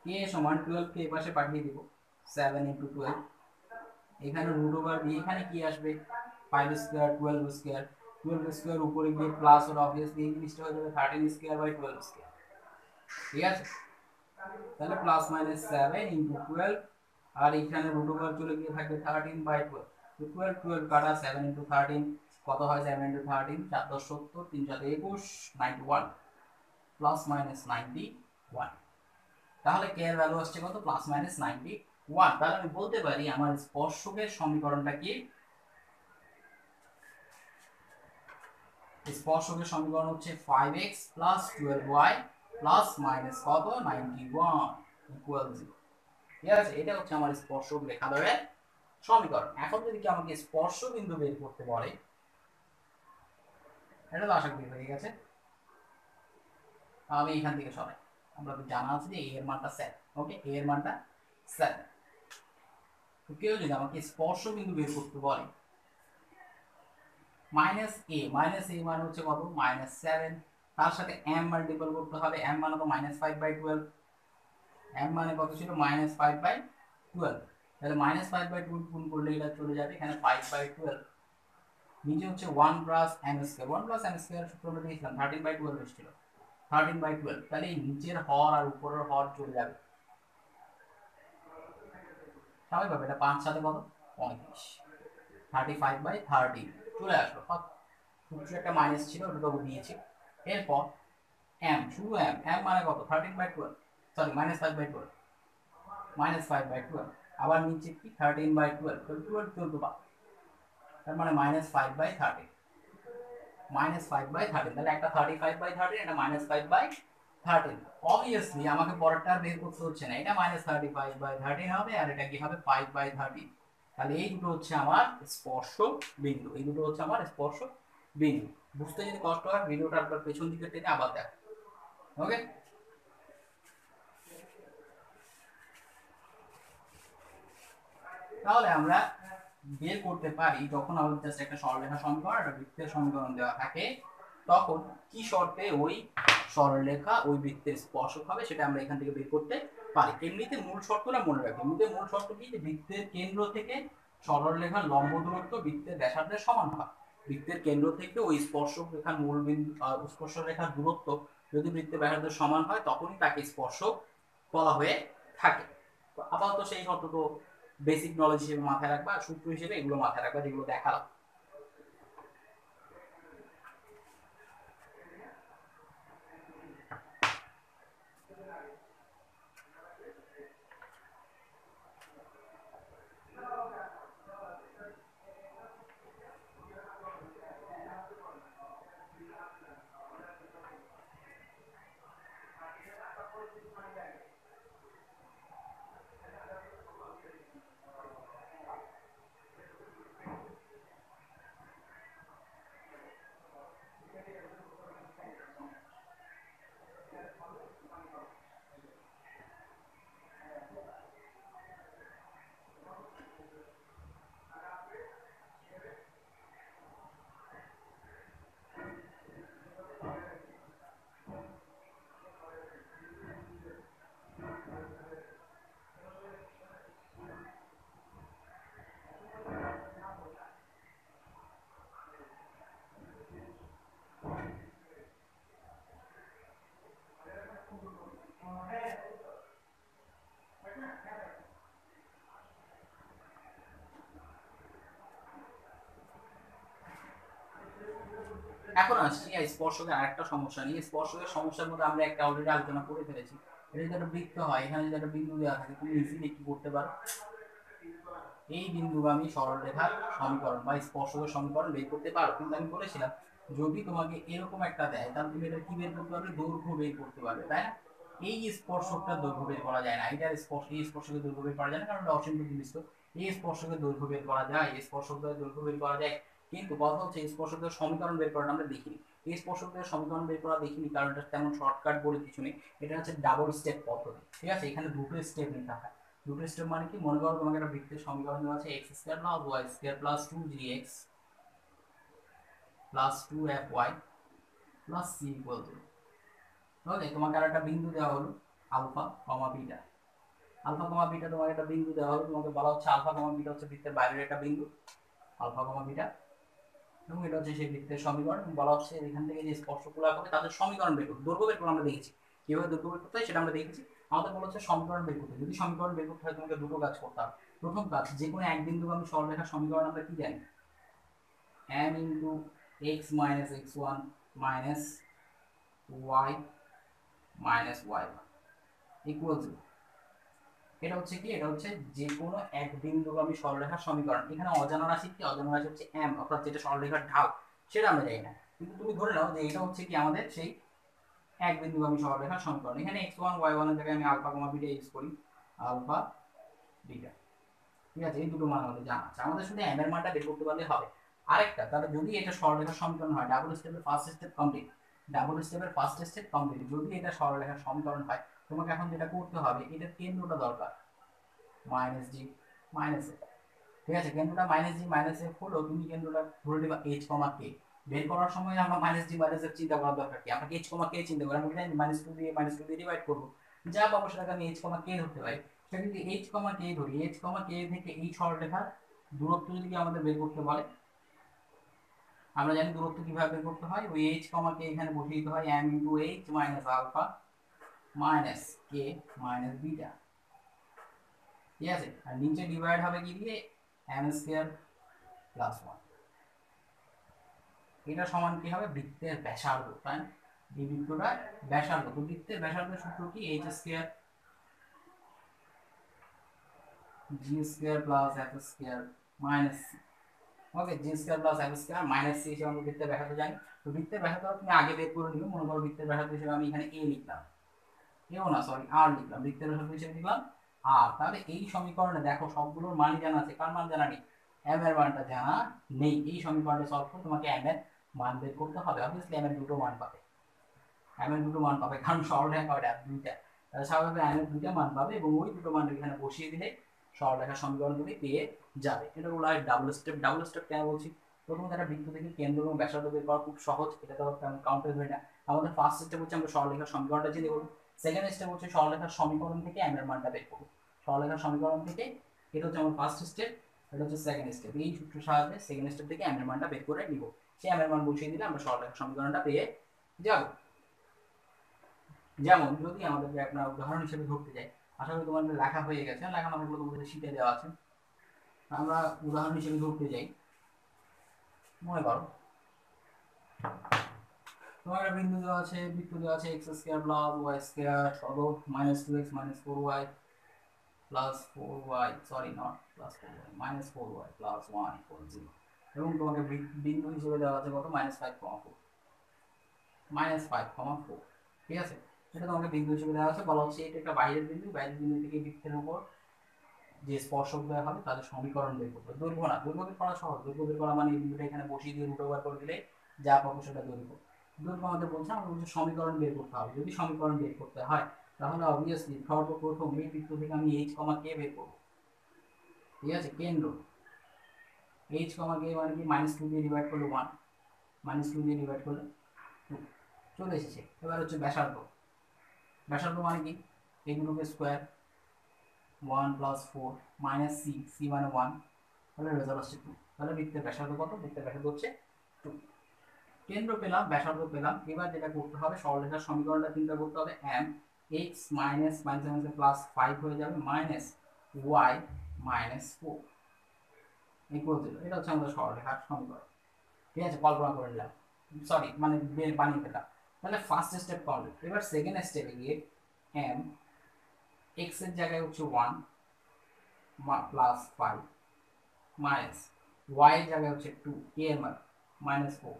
k সমান 12 কে পাশে পাঠিয়ে দিব 7 × 12, এখানে √b, এখানে কি আসবে 5² 12² উপরে গিয়ে প্লাস হলো অবভিয়াসলি এই জিনিসটা হয়ে যাবে 13²/12², ঠিক আছে। তাহলে প্লাস মাইনাস 7 × 12, আর এখানে √ওভার চলে গিয়ে থাকবে 13/12, তো 12 12 কাটা 7 × 13 কত হয় 7 × 13 4 × 70 3 × 21 91 প্লাস মাইনাস 91। তাহলে কে এর ভ্যালু আসছে কত প্লাস মাইনাস 91। তাহলে আমি বলতে পারি আমার স্পর্শকের সমীকরণটা কি, স্পর্শকের সমীকরণ হচ্ছে 5x + 12y প্লাস মাইনাস কত 91 = 0, ঠিক আছে। এটা হচ্ছে আমার স্পর্শক রেখাদ্বয়ের সমীকরণ। এখন যদি কি আমাকে স্পর্শ বিন্দু বের করতে বলে, এটা তো আশা করি হয়ে গেছে। আমি এখান থেকে সরাই, আমরা তো জানা আছে যে a এর মানটা 7, ওকে, a এর মানটা 7। তো কেউ যদি আমাকে স্পর্শ বিন্দু বের করতে বলে -a মানে হচ্ছে কত -7, তার সাথে m মাল্টিপল করতে হবে, m মানে তো -5/12, m মানে কত ছিল -5/12, তাহলে -5/12 গুণ করলে এটা চলে যাবে এখানে 5/12, নিচে হচ্ছে 1 + n², 1 + n² সূত্র আমরা দেখলাম 13/12 এসেছিল, 13/12, তাহলে এই নিচের হর আর উপরের হর চলে যাবে স্বাভাবিকভাবে, এটা 5 সাথে কত 35, 35/13 চলে আসলো। সূত্রে একটা মাইনাস ছিল ওটা তো দিয়েছি। এরপর m, শুধু m মানে কত 13/12, সরি -5/12, -5/12, আবার নিচে কি 13/12, তো 12 চলতো বা, তার মানে -5/13, -5/13, তাহলে একটা 35/13, এটা -5/13। অবভিয়াসলি আমাকে পরেরটা বের করতে হচ্ছে না, এটা -35/13 হবে আর এটা কি হবে 5/13। তাহলে এই দুটো হচ্ছে আমার স্পর্শক বিন্দু, এই দুটো হচ্ছে আমার স্পর্শক বিন্দু। বুঝতে যদি কষ্ট হয় ভিডিওটা আপনার পেছন দিকে টেনে আবার দেখো, ওকে। তাহলে আমরা বের করতে পারি যখন আমাদের জাস্ট একটা সরলরেখা সমীকরণ একটা বৃত্তের সমীকরণ দেওয়া থাকে, তখন কি শর্তে ওই সরলরেখা ওই বৃত্তের স্পর্শক হবে সেটা আমরা এখান থেকে বের করতে পারি। এমনিতে মূল শর্তটা মনে রাখি, এমনিতে মূল শর্ত কি যে বৃত্তের কেন্দ্র থেকে সরলরেখার লম্ব দূরত্ব বৃত্তের ব্যাসার্ধের সমান হয়। বৃত্তের কেন্দ্র থেকে ওই স্পর্শক রেখার মূল বিন্দু স্পর্শরেখার দূরত্ব যদি বৃত্তের ব্যাসার্ধের সমান হয় তখনই তাকে স্পর্শক বলা হয়ে থাকে। আপাতত সেই শর্ত তো বেসিক নলেজ হিসেবে মাথায় রাখবা, সূত্র হিসেবে এগুলো মাথায় রাখবা যেগুলো দেখালাম। এখন আসছি স্পর্শকের আরেকটা সমস্যা নিয়ে। স্পর্শকের সমস্যার মধ্যে আমরা একটা অলরেডি আলোচনা করে ফেলেছি। এটা যদি একটা বৃত্ত হয়, এখানে যদি একটা বিন্দু দেওয়া থাকে তুমি ইজিলি কি করতে পারো, এই বিন্দুগামী সরলরেখার সমীকরণ বা স্পর্শকের সমীকরণ বের করতে পারো। কিন্তু আমি বলেছিলাম যদি তোমাকে এরকম একটা দেয় তাহলে তুমি এটা কি বের করতে পারবে, দৈর্ঘ্য বের করতে পারবে, তাই না। এই স্পর্শকটা দৈর্ঘ্য বের করা যায় না, এটার এই স্পর্শকের দৈর্ঘ্য বের করা যায় না, কারণ এটা অসীম বিস্তৃত। এই স্পর্শকের দৈর্ঘ্য বের করা যায়, এই স্পর্শকের দৈর্ঘ্য বের করা যায়, কিন্তু কথা হচ্ছে এই স্পর্শকের সমীকরণ বের করাটা আমরা দেখিনি। এই স্পর্শকের সমীকরণ বের করা দেখিনি কারণ এটা তেমন শর্টকাট বলে কিছু নেই, এটা হচ্ছে ডাবল স্টেপ পদ্ধতি, ঠিক আছে। এখানে দুটো স্টেপ নিতে হয়। দুটো স্টেপ মানে কি, মনে করো তোমাকে একটা বৃত্তের সমীকরণ দেওয়া আছে x square plus y square plus 2gx plus 2fy plus c equal to, okay. তোমাকে আর একটা বিন্দু দেওয়া হলো alpha comma beta, alpha comma beta তোমাকে একটা বিন্দু দেওয়া হলো, তোমাকে বলা হচ্ছে আলফা কমা বিটা হচ্ছে বৃত্তের বাইরের একটা বিন্দু, আলফা কমা বিটা, এবং এটা হচ্ছে সেই বৃত্তের সমীকরণ। বলা হচ্ছে এখান থেকে যে স্পর্শকগুলো হবে তাদের সমীকরণ বের করতে, দৈর্ঘ্য বের করে আমরা দেখেছি, কিভাবে দৈর্ঘ্য বের করতে হয় সেটা আমরা দেখেছি। আমাদের বলা হচ্ছে সমীকরণ বের করতে। যদি সমীকরণ বের করতে হয় তোমাকে দুটো কাজ করতে হবে। প্রথম কাজ, যে কোনো এক বিন্দুগামী সরলরেখার সমীকরণ আমরা কি জানি, m into x minus x1 minus y minus y1 equal to, এটা হচ্ছে কি, এটা হচ্ছে যে কোনো এক বিন্দুগামী সরলরেখার সমীকরণ। এখানে অজানা রাশি কি, অজানা রাশি হচ্ছে m, অর্থাৎ যেটা সরলরেখার ঢাল সেটা আমরা জানি না, কিন্তু তুমি ধরে নাও যে এটা হচ্ছে কি আমাদের সেই এক বিন্দুগামী সরলরেখার সমীকরণ। এখানে x1 y1 এর জায়গায় আমি আলফা কমা বিটা ইউজ করি, আলফা বিটা, ঠিক আছে। এই দুটো মান আমাদের জানা আছে, আমাদের শুধু m এর মানটা বের করতে পারলে হবে। আরেকটা, তাহলে যদি এটা সরলরেখার সমীকরণ হয়, ডাবল স্টেপের ফার্স্ট স্টেপ কমপ্লিট, ডাবল স্টেপের ফার্স্ট স্টেপ কমপ্লিট, যদি এটা সরলরেখার সমীকরণ হয়, তোমাকে এখন যেটা করতে হবে, এটার কেন্দ্রটা দরকার মাইনাস জি মাইনাস এ, ঠিক আছে। কেন্দ্রটা মাইনাস জি মাইনাস এফ হলো, তুমি কেন্দ্রটা ধরে নেবা এইচ কমা কে। বের করার সময় আমরা মাইনাস জি মাইনাস এফ চিন্তা করার দরকার কি, আমরা এইচ কমা কে চিন্তা করি, আমরা জানি মাইনাস টু দিয়ে ডিভাইড করবো, যা পাবো সেটাকে আমি এইচ কমা কে ধরতে পারি। সেটা যদি এইচ কমা কে ধরি, এইচ কমা কে থেকে এই সরলরেখার দূরত্ব যদি আমাদের বের করতে বলে, আমরা জানি দূরত্ব কিভাবে বের করতে হয়, ওই এইচ কমা কে এখানে বসিয়ে দিতে হয় m into h minus alpha minus k minus beta, ঠিক আছে। আর নিচে ডিভাইড হবে কি দিয়ে, m স্কয়ার প্লাস 1, এটা সমান কি হবে, বৃত্তের ব্যাসার্ধ, তাই না। এই বৃত্তটা ব্যাসার্ধ, তো বৃত্তের ব্যাসার্ধের সূত্র কি, h square g square plus f square minus c, ওকে। g square plus f square minus c হিসেবে আমরা বৃত্তের ব্যাসার্ধ জানি। তো বৃত্তের ব্যাসার্ধ তুমি আগে বের করে নিও, মনে করো বৃত্তের ব্যাসার্ধ হিসেবে আমি এখানে a লিখলাম, এও না সরি r লিখলাম, বৃত্তের ব্যাসার্ধ হিসেবে লিখলাম r। তাহলে এই সমীকরণে দেখো সবগুলোর মানই জানা আছে, কার মান জানা নেই, m এর মানটা জানা নেই। এই সমীকরণটা সলভ করে তোমাকে m এর মান বের করতে হবে, অবভিয়াসলি m এর দুটো মান পাবে, m এর দুটো মান পাবে, কারণ সরলরেখা ওটা দুইটা, তাহলে স্বাভাবিকভাবে m এর দুইটা মান পাবে, এবং ওই দুটো মান এখানে বসিয়ে দিলে সরলরেখার সমীকরণগুলি পেয়ে যাবে। এটা হলো ডাবল স্টেপ। ডাবল স্টেপ কেন বলছি, প্রথমত একটা বৃত্ত থেকে কেন্দ্র এবং ব্যাসার্ধ বের করা খুব সহজ, এটা তো কাউন্টেড হয় না। আমাদের ফার্স্ট স্টেপ হচ্ছে আমরা সরলরেখার সমীকরণটা জেনে করব, সেকেন্ড স্টেপ হচ্ছে সরলরেখার সমীকরণ থেকে m এর মানটা বের করব, সরলরেখার সমীকরণ থেকে, এটা হচ্ছে আমার ফার্স্ট স্টেপ, এটা হচ্ছে সেকেন্ড স্টেপ। এই সূত্রের সাহায্যে সেকেন্ড স্টেপ থেকে m এর মানটা বের করে নিব, সেই m এর মান বসিয়ে দিলে আমরা সরলরেখার সমীকরণটা পেয়ে যাব। যেমন যদি আমাদেরকে একটা উদাহরণ হিসেবে ধরতে যাই, আশা করি তোমাদের লেখা হয়ে গেছে, লেখা নামগুলো তোমাদের শিটে দেওয়া আছে, আমরা উদাহরণ হিসেবে ধরতে যাই। মনে করো তোমার একটা বিন্দু দেওয়া আছে, বৃত্ত দেওয়া আছে x square plus y square কত minus 2x minus 4y plus 4y, sorry not plus 4y, minus 4y plus 1 equal 0, এবং তোমাকে বিন্দু হিসেবে দেওয়া আছে কত, মাইনাস 5,4, মাইনাস 5,4, ঠিক আছে। এটা তোমাকে বিন্দু হিসেবে দেওয়া আছে, বলা হচ্ছে এটা একটা বাইরের বিন্দু, বাইরের বিন্দু থেকে বৃত্তের উপর যে স্পর্শক দেওয়া হবে তাদের সমীকরণ বের করতে। দৈর্ঘ্য না, দৈর্ঘ্য বের করা সহজ, দৈর্ঘ্য বের করা মানে এই বিন্দুটা এখানে বসিয়ে দিয়ে রুট ওভার করে দিলে যা পাবো সেটা দৈর্ঘ্য। দৈর্ঘ্য আমাদের বলছে, আমাদের বলছে সমীকরণ বের করতে হবে। যদি সমীকরণ বের করতে হয় তাহলে অবভিয়াসলি সর্বপ্রথম এই বৃত্ত থেকে আমি h কমা k বের করব, ঠিক আছে। কেন্দ্র h কমা k মানে কি, -2 দিয়ে ডিভাইড করলে 1, -2 দিয়ে ডিভাইড করলে 2 চলে এসেছে। এবার হচ্ছে ব্যাসার্ধ, ব্যাসার্ধ মানে কি, এই দুটোকে square 1 plus 4 minus c, c মানে 1, তাহলে রেজাল্ট হচ্ছে 2। তাহলে বৃত্তের ব্যাসার্ধ কত, বৃত্তের ব্যাসার্ধ হচ্ছে 2। কেন্দ্র পেলাম, ব্যাসার্ধ পেলাম, এবার যেটা করতে হবে সরলরেখার সমীকরণটা চিন্তা করতে হবে, m x minus minus plus 5 হয়ে যাবে মাইনাস y মাইনাস 4 ইকুয়াল 0। এটা হচ্ছে আমাদের সরলরেখার সমীকরণ, ঠিক আছে। কল্পনা করে নিলাম, সরি মানে বানিয়ে ফেললাম। তাহলে ফার্স্ট স্টেপ কমপ্লিট। এবার সেকেন্ড স্টেপে গিয়ে m x এর জায়গায় হচ্ছে 1 প্লাস 5 মাইনাস y এর জায়গায় হচ্ছে 2 k এর মান -4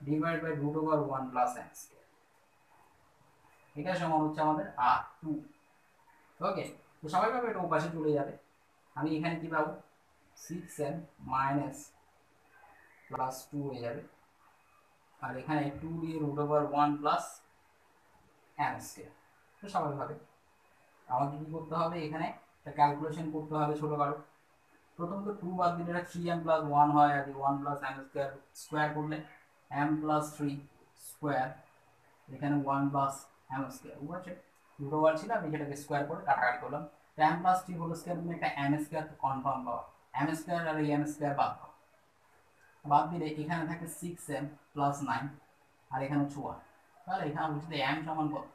divide by √1 plus m square, এটা সমান হচ্ছে আমাদের r2। ওকে, তো স্বাভাবিকভাবে এটা ওপাশে চলে যাবে। আমি এখানে কি পাবো 6m মাইনাস প্লাস 2 হয়ে যাবে, আর এখানে 2 দিয়ে √1 প্লাস m স্কয়ার। তো স্বাভাবিকভাবে আমাকে কি করতে হবে, এখানে একটা ক্যালকুলেশন করতে হবে ছোটখাটো। প্রথমত 2 বাদ দিলে এটা 3m প্লাস 1 হয়, আর 1 প্লাস m স্কয়ার স্কয়ার করলে m প্লাস 3 স্কয়ার, এখানে 1 প্লাস m স্কয়ার। বুঝছো, দুটো বার ছিল, আমি সেটাকে স্কয়ার করে কাটাকাটি করলাম। m প্লাস 3 হোল স্কয়ার মানে একটা m স্কয়ার তো কনফার্ম পাওয়া, m স্কয়ার আর এই m স্কয়ার বাদ দিলে এখানে থাকে 6m প্লাস 9, আর এখানে হচ্ছে 1। তাহলে এখানে হচ্ছে m সমান কত,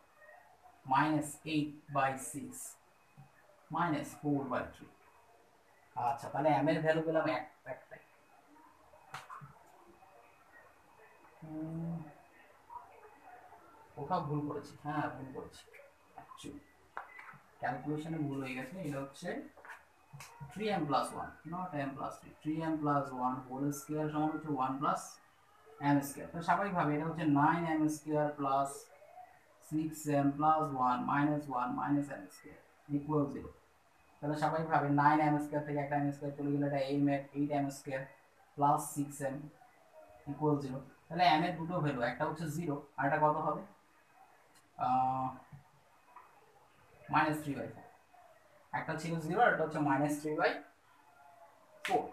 -8/6 -4/3। আচ্ছা, তাহলে m এর ভ্যালু পেলাম একটাই। কোথাও ভুল করেছি, হ্যাঁ ভুল করেছি, অ্যাকচুয়ালি ক্যালকুলেশনে ভুল হয়ে গেছে। এটা হচ্ছে 3m plus 1 not m plus 3, 3m plus 1 whole square সমান হচ্ছে 1 প্লাস m স্কয়ার। তো স্বাভাবিকভাবে এটা হচ্ছে 9m square plus 6m plus 1 minus 1 minus m square equal 0। তাহলে স্বাভাবিকভাবে 9m স্কয়ার থেকে একটা m স্কয়ার চলে গেলে এটা 8m square plus 6m equal 0। তাহলে m এর দুটো ভ্যালু, একটা হচ্ছে 0 আর এটা কত হবে -3/4। একটা ছিল 0 আর এটা হচ্ছে -3/4।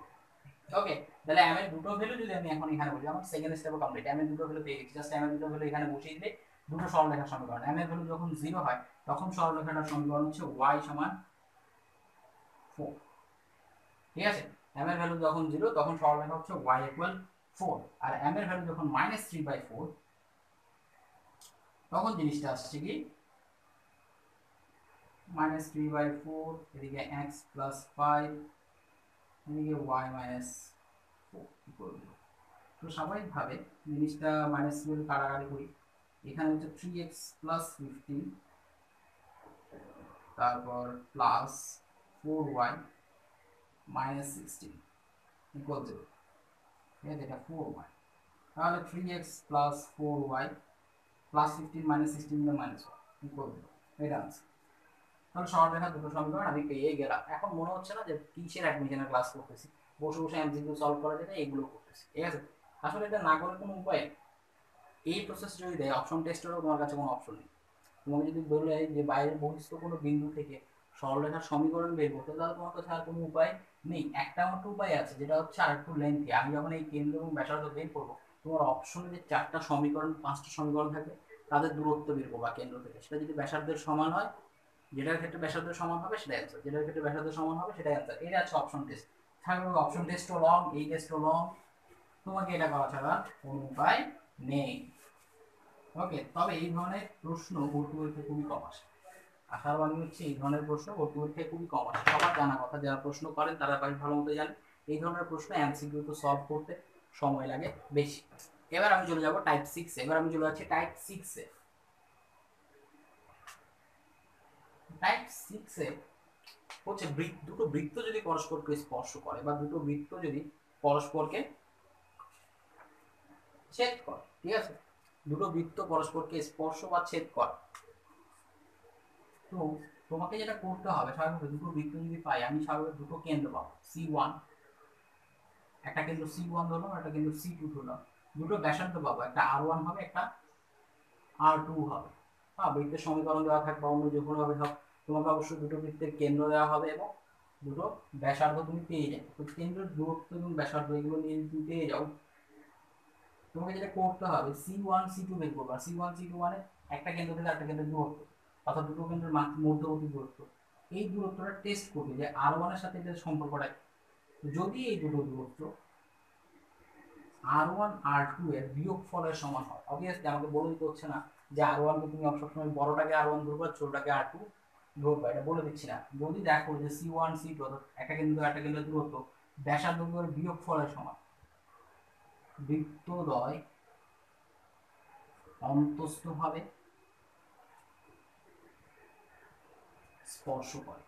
ওকে, তাহলে m এর দুটো ভ্যালু যদি আমি এখন এখানে বলি, আমার সেকেন্ড স্টেপ কমপ্লিট। m এর দুটো ভ্যালু পেয়ে গেছি, জাস্ট m এর দুটো ভ্যালু এখানে বসিয়ে দিলে দুটো সরলরেখার সমীকরণ। m এর ভ্যালু যখন 0 হয় তখন সরলরেখাটার সমীকরণ হচ্ছে y সমান 4। ঠিক আছে, m এর ভ্যালু যখন 0 তখন সরলরেখা হচ্ছে y ইকুয়াল 4, আর m এর ভ্যালু যখন -3/4 তখন জিনিসটা আসছে কি -3/4, এদিকে x প্লাস 5, এদিকে y মাইনাস 4 ইকুয়াল 0। তো স্বাভাবিকভাবে জিনিসটা মাইনাস টুয়েলভ কাটাকাটি করি, এখানে হচ্ছে 3x প্লাস 15, তারপর প্লাস 4y মাইনাস 16 ইকুয়াল 0। ঠিক আছে, এটা 4y, তাহলে 3x plus 4y plus 15 minus 16 minus 1 equal 0। এটা আনসার। তাহলে সরলরেখা দুটো সমীকরণ আমি পেয়ে গেলাম। এখন মনে হচ্ছে না যে কিসের অ্যাডমিশনের ক্লাস করতেছি, বসে বসে এমসিকিউ সলভ করা যায়, এগুলো করতেছি। ঠিক আছে, আসলে এটা না করে কোনো উপায় নেই। এই প্রসেস যদি দেয়, অপশন টেস্টেরও তোমার কাছে কোনো অপশন নেই। তোমাকে যদি বলে যে বাইরের বহিস্থ কোনো বিন্দু থেকে সরলরেখার সমীকরণ বের করতে, তাহলে তোমার কাছে আর কোনো উপায় নেই। একটা মাত্র উপায় আছে, যেটা হচ্ছে আর একটু লেন্থি। আমি যখন এই কেন্দ্র এবং ব্যাসার্ধ বের করবো, তোমার অপশনে যে 4টা সমীকরণ 5টা সমীকরণ থাকে তাদের দূরত্ব বের করবা কেন্দ্র থেকে। সেটা যদি ব্যাসার্ধের সমান হয়, যেটার ক্ষেত্রে ব্যাসার্ধের সমান হবে সেটাই অ্যান্সার, যেটার ক্ষেত্রে ব্যাসার্ধের সমান হবে সেটাই অ্যান্সার। এটা হচ্ছে অপশন টেস্ট। থাকবে অপশন টেস্টও লং, এই টেস্টও লং, তোমাকে এটা করা ছাড়া কোনো উপায় নেই। ওকে, তবে এই ধরনের প্রশ্ন ভর্তি পরীক্ষায় খুবই কম আসে। আশাবাদী হচ্ছে এই ধরনের প্রশ্ন ভর্তি পরীক্ষায় খুবই কম আসে। সবার জানা কথা, যারা প্রশ্ন করেন তারা বেশ ভালো মতো জানে এই ধরনের প্রশ্ন এমসিকিউ তো সলভ করতে সময় লাগে বেশি। এবার আমি চলে যাব টাইপ 6 এ। এবার আমি চলে যাচ্ছি টাইপ 6 এ। টাইপ 6 এ হচ্ছে দুটো বৃত্ত যদি পরস্পরকে স্পর্শ করে, বা দুটো বৃত্ত যদি পরস্পরকে ছেদ করে। ঠিক আছে, দুটো বৃত্ত পরস্পরকে স্পর্শ বা ছেদ করে, তো তোমাকে যেটা করতে হবে, স্বাভাবিক দুটো বৃত্ত যদি পাই, আমি স্বাভাবিক দুটো কেন্দ্র পাবো, C1, একটা কেন্দ্র C1 ধরলাম, একটা কেন্দ্র C2 ধরলাম। দুটো ব্যাসার্ধ পাবো, একটা R1 হবে, একটা R2 হবে। হ্যাঁ, বৃত্তের সমীকরণ দেওয়া থাকবে, অন্য যে কোনো ভাবে হোক, তোমাকে অবশ্যই দুটো বৃত্তের কেন্দ্র দেওয়া হবে এবং দুটো ব্যাসার্ধ তুমি পেয়ে যাবে। তো কেন্দ্রের দূরত্ব এবং ব্যাসার্ধ এগুলো নিয়ে তুমি পেয়ে যাও, তোমাকে যেটা করতে হবে C1 C2 বের করবা। C1 C2 মানে একটা কেন্দ্র থেকে আরেকটা কেন্দ্রের দূরত্ব, অর্থাৎ দুটো কেন্দ্রের মধ্যবর্তী দূরত্ব। এই দূরত্বটা টেস্ট করবে যে R1 এর সাথে এটার সম্পর্কটা, যদি এই দুটো দূরত্ব R1 R2 এর বিয়োগফলের সমান হয়, অবভিয়াসলি আমাকে বলে দিতে হচ্ছে না যে R1 কে তুমি সবসময় বড়টাকে R1 ধরবা, ছোটটাকে R2 ধরবা, এটা বলে দিচ্ছি না। যদি দেখো যে C1 C2 একটা কেন্দ্র একটা কেন্দ্রের দূরত্ব ব্যাসার্ধের বিয়োগফলের সমান, বৃত্তদ্বয় অন্তস্থভাবে স্পর্শ করে।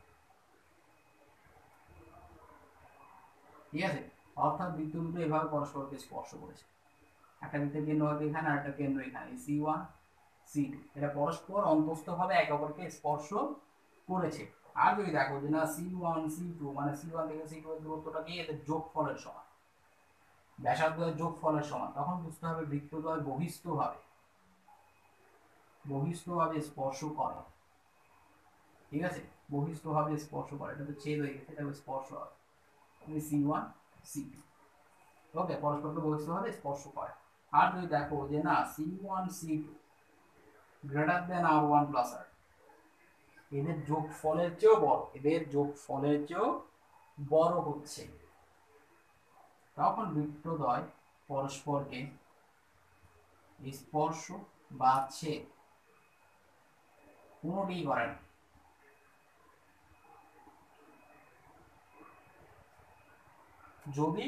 ঠিক আছে, অর্থাৎ বৃত্ত দুটো এভাবে পরস্পরকে স্পর্শ করেছে। একটা বৃত্তের কেন্দ্র হবে এখানে আর একটা কেন্দ্র এখানে, C1 C2, এটা পরস্পর অন্তস্থভাবে একে অপরকে স্পর্শ করেছে। আর যদি দেখো যে না C1 C2 মানে C1 থেকে C2 এর দূরত্বটা কি এদের যোগফলের সমান, ব্যাসার্ধের যোগফলের সমান, তখন বুঝতে হবে বৃত্তদ্বয় বহিস্থভাবে স্পর্শ করে। ঠিক আছে, বহিস্থভাবে স্পর্শ করে, এটা তো ছেদ হয়ে গেছে, এটা স্পর্শ হবে C1 C2। ওকে, পরস্পরকে বহিস্থভাবে স্পর্শ করে। আর যদি দেখো যে না C1 C2 greater than R1 plus R, এদের যোগফলের চেয়েও বড় হচ্ছে, তখন বৃত্তদ্বয় পরস্পরকে স্পর্শ বা ছেদ কোনোটিই করে না। যদি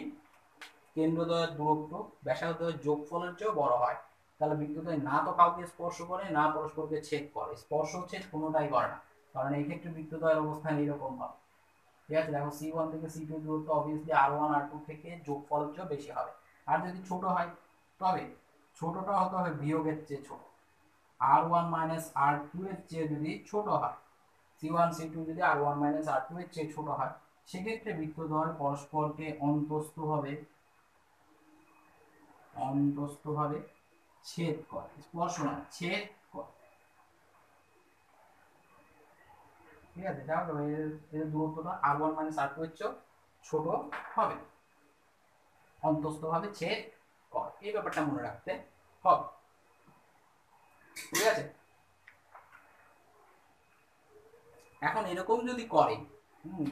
কেন্দ্রদ্বয়ের দূরত্ব ব্যাসার্ধের যোগফলের চেয়েও বড় হয়, তাহলে বৃত্তদ্বয় না তো কাউকে স্পর্শ করে, না পরস্পরকে ছেদ করে, স্পর্শ ছেদ কোনোটাই করে না, কারণ এই ক্ষেত্রে বৃত্তদ্বয়ের অবস্থান এরকম হবে। ঠিক আছে, দেখো C1 থেকে C2 দূরত্ব অবভিয়াসলি R1 R2 থেকে যোগফলের চেয়েও বেশি হবে। আর যদি ছোট হয়, তবে ছোটটা হতে হবে বিয়োগের চেয়ে ছোট, R1 মাইনাস R2 এর চেয়ে যদি ছোট হয়, C1 C2 যদি R1 মাইনাস R2 এর চেয়ে ছোট হয়, সেক্ষেত্রে বৃত্তদ্বয় পরস্পরকে অন্তস্থভাবে ছেদ করে, স্পর্শ না ছেদ করে। ঠিক আছে, তাহলে এর দূরত্বটা R1 মাইনাস R2 এর চেয়ে ছোট হবে, অন্তস্থভাবে ছেদ করে, এই ব্যাপারটা মনে রাখতে হবে। ঠিক আছে, এখন এরকম যদি করে,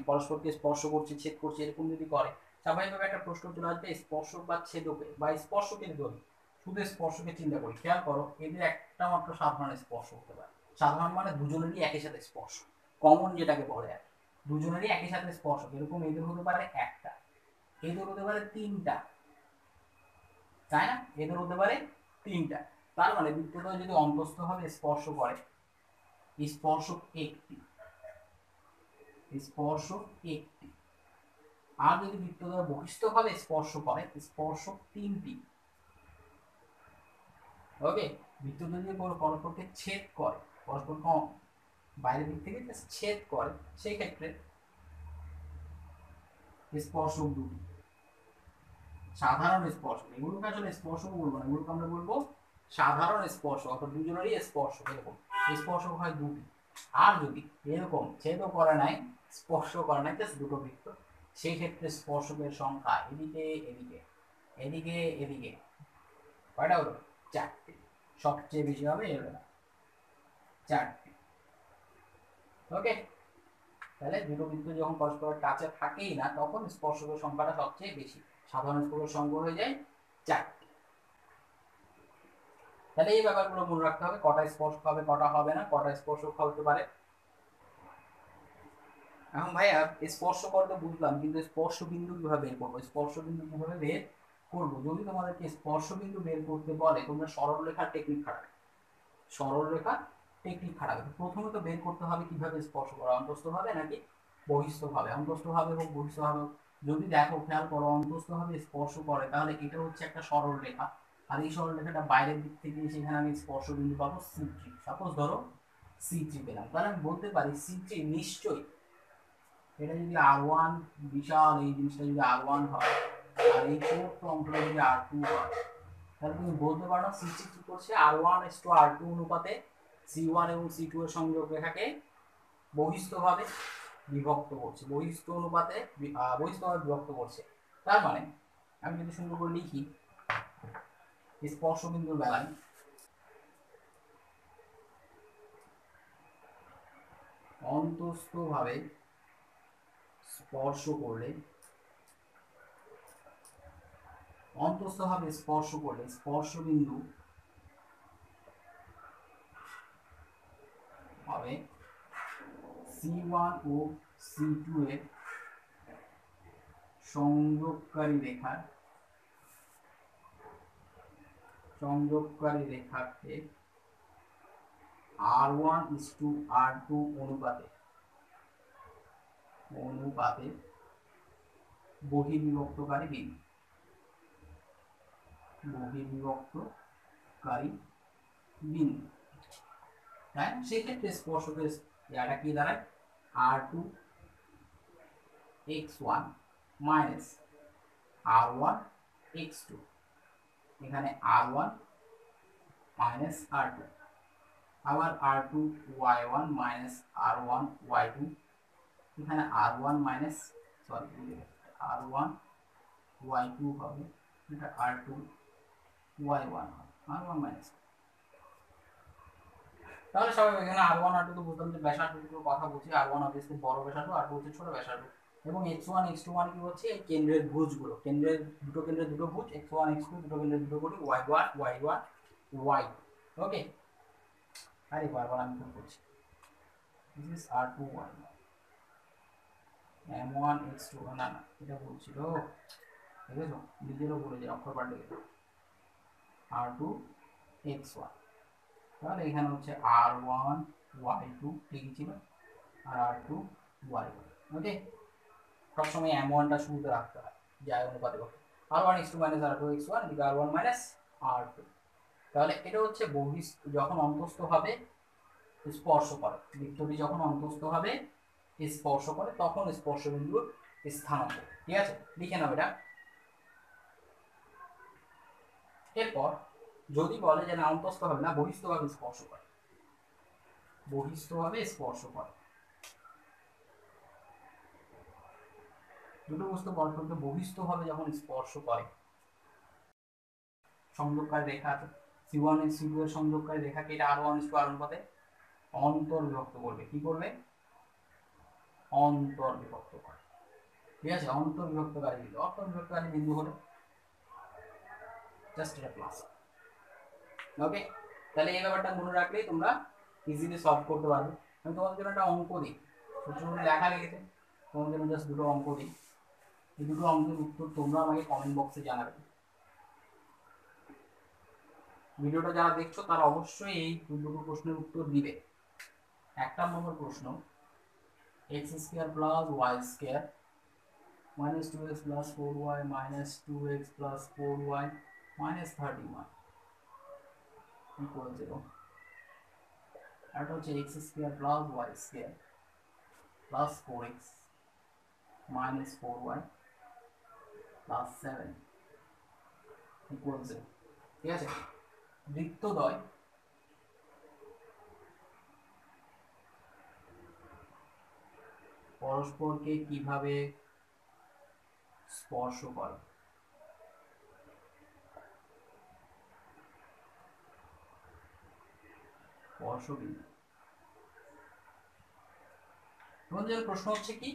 পরস্পরকে স্পর্শ করছে ছেদ করছে, এরকম যদি করে, স্বাভাবিকভাবে একটা প্রশ্ন চলে আসবে স্পর্শক বা ছেদকে বা স্পর্শকের ধরি, শুধু স্পর্শকে চিন্তা করি, খেয়াল করো এদের একটা মাত্র সাধারণ স্পর্শ হতে পারে। সাধারণ মানে দুজনেরই একই সাথে স্পর্শ, কমন যেটাকে বলে, আর দুজনেরই একই সাথে স্পর্শ, এরকম এদের হতে পারে একটা, এদের হতে পারে তিনটা, তাই না, এদের হতে পারে তিনটা। তার মানে বৃত্তদ্বয় যদি অন্তস্থভাবে স্পর্শ করে, স্পর্শক একটি, আর যদি বৃত্তদ্বয় বহিস্থভাবে স্পর্শ করে, স্পর্শক তিনটি। ওকে, বৃত্তদ্বয় যদি পরস্পরকে ছেদ করে, পরস্পর বাইরের দিক থেকে ছেদ করে, সেই ক্ষেত্রে স্পর্শক দুটি, সাধারণ স্পর্শক, এগুলোকে আসলে স্পর্শক বলবো না, এগুলোকে আমরা বলবো সাধারণ স্পর্শক, অর্থাৎ দুজনেরই স্পর্শক, এরকম স্পর্শক হয় দুটি। আর যদি এরকম ছেদও করে নাই স্পর্শ করে নাই, জাস্ট দুটো বৃত্ত, সেই ক্ষেত্রে স্পর্শকের সংখ্যা এদিকে এদিকে এদিকে এদিকে কয়টা হলো, চারটে, সবচেয়ে বেশি হবে এর চারটে। ওকে, তাহলে দুটো বৃত্ত যখন পরস্পরের কাছে থাকেই না, তখন স্পর্শকের সংখ্যাটা সবচেয়ে বেশি, সাধারণ স্পর্শের সংখ্যা হয়ে যায় চারটে। তাহলে এই ব্যাপারগুলো মনে রাখতে হবে, কটা স্পর্শক হবে কটা হবে না, কটা স্পর্শক হতে পারে। এখন ভাইয়া স্পর্শ করতে বুঝলাম, কিন্তু স্পর্শ বিন্দু কিভাবে বের করবো, স্পর্শ বিন্দু কিভাবে বের করবো? যদি তোমাদেরকে স্পর্শ বিন্দু বের করতে বলে, তোমরা সরলরেখার টেকনিক খাটাবে, প্রথমে তো বের করতে হবে কিভাবে স্পর্শ করা, অন্তস্থভাবে নাকি বহিস্থভাবে, অন্তস্থভাবে এবং বহিস্থভাবে। যদি দেখো খেয়াল করো অন্তস্থভাবে স্পর্শ করে, তাহলে এটা হচ্ছে একটা সরল রেখা, আর এই সরল রেখাটা বাইরের দিক থেকে সেখানে আমি স্পর্শ বিন্দু পাবো C3, সাপোজ ধরো C3 পেলাম, তাহলে আমি বলতে পারি C3 নিশ্চয়ই, এটা যদি R1, বিশাল এই জিনিসটা যদি R1 হয়, আর এই ছোট্ট অংশটা যদি R2 হয়, তাহলে তুমি বলতে পারো C3 কি করছে, R1:R2 অনুপাতে C1 এবং C2 এর সংযোগ রেখাকে বহিস্থভাবে বিভক্ত করছে, বহিস্থভাবে বিভক্ত করছে। তার মানে আমি যদি সুন্দর করে লিখি, স্পর্শ বিন্দুর বেলায় অন্তস্থভাবে স্পর্শ করলে স্পর্শ বিন্দু হবে C1 ও C2 এর সংযোগকারী রেখাকে R1:R2 অনুপাতে বহির্বিভক্তকারী বিন্দু। তাই না? সেক্ষেত্রে স্পর্শকের এটা কি দাঁড়ায় r2 x1 minus r1 x2, এখানে r1 মাইনাস r2, আবার r2 y1 minus r1 y2, এখানে r1 মাইনাস r1 y2 হবে, এটা r2 y1 হবে, r1 মাইনাস। তাহলে সবাই এখানে r1 r2 তো বুঝলাম যে ব্যাসার্ধের কথা বলছি, r1 অবভিয়াসলি বড় ব্যাসার্ধ, r2 হচ্ছে ছোট ব্যাসার্ধ, এবং x1 x2 মানে কি হচ্ছে এই কেন্দ্রের ভুজগুলো, দুটো কেন্দ্রের দুটো ভুজ, x1 x2 দুটো কেন্দ্রের দুটো ভুজ, y1 y1 y2। ওকে, আরে বারবার আমি ভুল করছি, this is r2 y1 m1 x2, না না এটা বলছিল, দেখেছো নিজেরও বলে যায়, অক্ষর পাল্টে গেল, r2 x1, তাহলে এখানে হচ্ছে r1 y2 ঠিকই ছিল, আর r2 y1। ওকে, সবসময় m1টা শুরুতে রাখতে হয় যাই অনুপাতে করতে, r1 x2 minus r2 x1 এদিকে r1 মাইনাস r2। তাহলে এটা হচ্ছে যখন অন্তস্থ হবে স্পর্শ করে, বৃত্তটি যখন অন্তস্থ হবে স্পর্শ করে তখন স্পর্শবিন্দুর স্থানাঙ্ক, ঠিক আছে, লিখে নাও এটা। এরপর যদি বলে যে না অন্তস্থ হবে না, বহিস্থভাবে স্পর্শ করে, বহিস্থভাবে স্পর্শ করে, দুটো বস্তু পরস্পরকে বহিস্থভাবে যখন স্পর্শ করে, সংযোগকারী রেখা আছে c1 এর c2 এর সংযোগকারী রেখাকে এটা r1 r অনুপাতে অন্তর্বিভক্ত করবে, কি করবে অন্তর্বিভক্ত করে, ঠিক আছে, অন্তর্বিভক্তকারী বিন্দু, অন্তর্বিভক্তকারী বিন্দু হলো জাস্ট এটা প্লাস। ওকে, তাহলে এই ব্যাপারটা মনে রাখলেই তোমরা ইজিলি সলভ করতে পারবে। আমি তোমাদের জন্য একটা অঙ্ক দিই, ছোট ছোট লেখা লিখেছে, তোমাদের জন্য জাস্ট দুটো অঙ্ক দিই, এই দুটো অঙ্কের উত্তর তোমরা আমাকে কমেন্ট বক্সে জানাবে। ভিডিওটা যারা দেখছো তারা অবশ্যই এই দুটো প্রশ্নের উত্তর দিবে। 1 নম্বর প্রশ্ন, x² plus y² minus 2x plus 4y minus 2x plus 4y minus 31 equal 0। এটা হচ্ছে x² plus y² plus 4x minus 4y plus 7 equal 0, ঠিক আছে। বৃত্তদ্বয় পরস্পরকে কিভাবে স্পর্শ করে, স্পর্শবিন্দু। তোমাদের প্রশ্ন হচ্ছে কি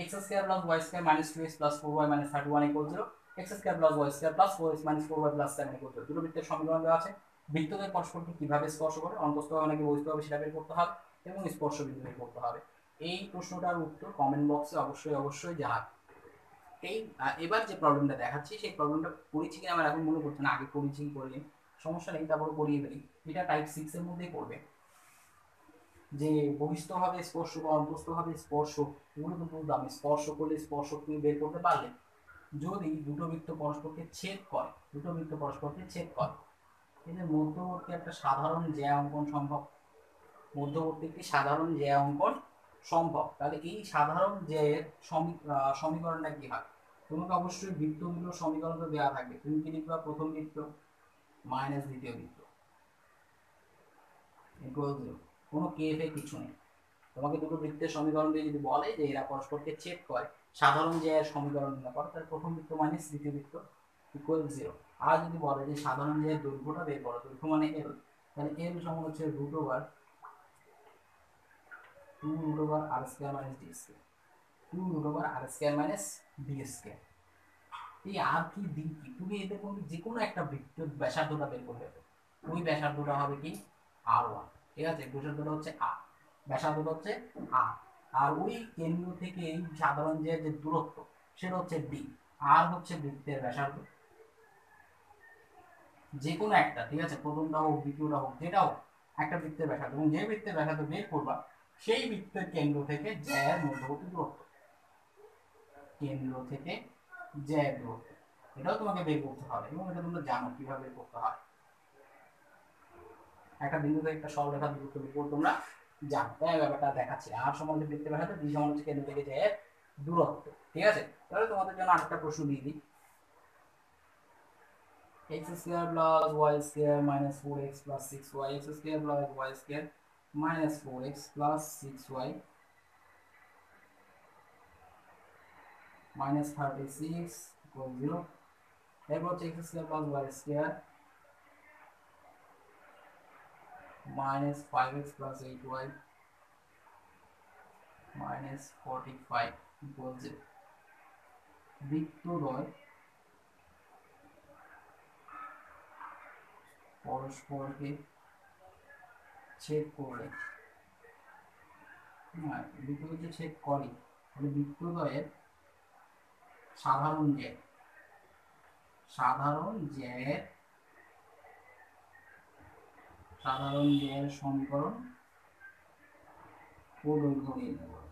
x² plus y² minus 2x plus 4y minus 31 equal 0, x² plus y² plus 4x minus 4y plus 7 equal 0। দুটো বৃত্তের সমীকরণ দেওয়া আছে, বৃত্তদ্বয় পরস্পরকে কিভাবে স্পর্শ করে, অন্তস্থভাবে নাকি বহিস্থভাবে সেটা বের করতে হবে, এবং স্পর্শবিন্দু বের করতে হবে। এই প্রশ্নটার উত্তর কমেন্ট বক্সে অবশ্যই জানাবে। এই এবার যে প্রবলেমটা দেখাচ্ছি সেই প্রবলেমটা করেছি কিনা আমার এখন মনে পড়ছে না, আগে করেছি কি করিনি, সমস্যা নেই, তারপর করিয়ে ফেলি। এটা টাইপ 6 এর মধ্যেই পড়বে, যে বহিস্থভাবে স্পর্শ বা অন্তস্থভাবে স্পর্শ, এগুলো কিন্তু বুঝলাম, স্পর্শ করলে স্পর্শ তুমি বের করতে পারলে। যদি দুটো বৃত্ত পরস্পরকে ছেদ করে, এদের মধ্যবর্তী একটা সাধারণ জ্যা অঙ্কন সম্ভব, মধ্যবর্তী একটি সাধারণ জ্যা অঙ্কন সম্ভব। তাহলে এই সাধারণ জ্যায়ের সমীকরণটা কি হয়, তোমাকে অবশ্যই বৃত্তগুলোর সমীকরণ তো দেওয়া থাকবে, তুমি কি লিখবা, প্রথম বৃত্ত মাইনাস দ্বিতীয় বৃত্ত ইকুয়াল 0, কোনো কেএফ এর কিছু নেই। তোমাকে দুটো বৃত্তের সমীকরণ দিয়ে যদি বলে যে এরা পরস্পরকে ছেদ করে, সাধারণ জ্যায়ের সমীকরণ নির্ণয় করো, তাহলে প্রথম বৃত্ত মাইনাস দ্বিতীয় বৃত্ত ইকুয়াল 0। আর যদি বলে যে সাধারণ জ্যায়ের দৈর্ঘ্যটা বের করো, দৈর্ঘ্য মানে এল, তাহলে এল সমান হচ্ছে √2 √r² minus d², 2 √r² minus d²। এই আর কি ডি কি, তুমি এদের মধ্যে যে কোনো একটা বৃত্তের ব্যাসার্ধটা বের করে দেবে, ওই ব্যাসার্ধটা হবে কি r1, ঠিক আছে, ব্যাসার্ধটা হচ্ছে r, ব্যাসার্ধটা হচ্ছে r, আর ওই কেন্দ্র থেকে এই সাধারণ যে দূরত্ব সেটা হচ্ছে d, আর হচ্ছে বৃত্তের ব্যাসার্ধ যে কোনো একটা, ঠিক আছে, প্রথমটা হোক দ্বিতীয়টা হোক যেটা হোক, একটা বৃত্তের ব্যাসার্ধ, এবং যে বৃত্তের ব্যাসার্ধ বের করবা সেই বৃত্তের কেন্দ্র থেকে জ্যায়ের মধ্যবর্তী দূরত্ব, কেন্দ্র থেকে জ্যায়ের দূরত্ব, এটাও তোমাকে বের করতে হবে, এবং এটা তোমরা জানো কিভাবে বের করতে হয়। একটা বিন্দু থেকে একটা সরলরেখা দূরত্বের উপর তোমরা জানো। ব্যাপারটা দেখাচ্ছি। আর সমান বৃত্তের ব্যাসার্ধ d সমান হচ্ছে কেন্দ্র থেকে যে দূরত্ব। ঠিক আছে, তাহলে তোমাদের জন্য আরেকটা প্রশ্ন দিয়ে দিই। x square plus y square minus 4x plus 6y, x square plus y square minus 4x plus 6y minus 36 equals 0. এরপর হচ্ছে x square plus y square minus 5x plus 8y minus 45 equals 0. বৃত্তদ্বয় পরস্পরকে ছেদ করলে, বৃত্তদ্বয় যে ছেদ করে তাহলে বৃত্তদ্বয়ের সাধারণ জ্যায়ের সমীকরণ ও দৈর্ঘ্য নির্ণয় করো।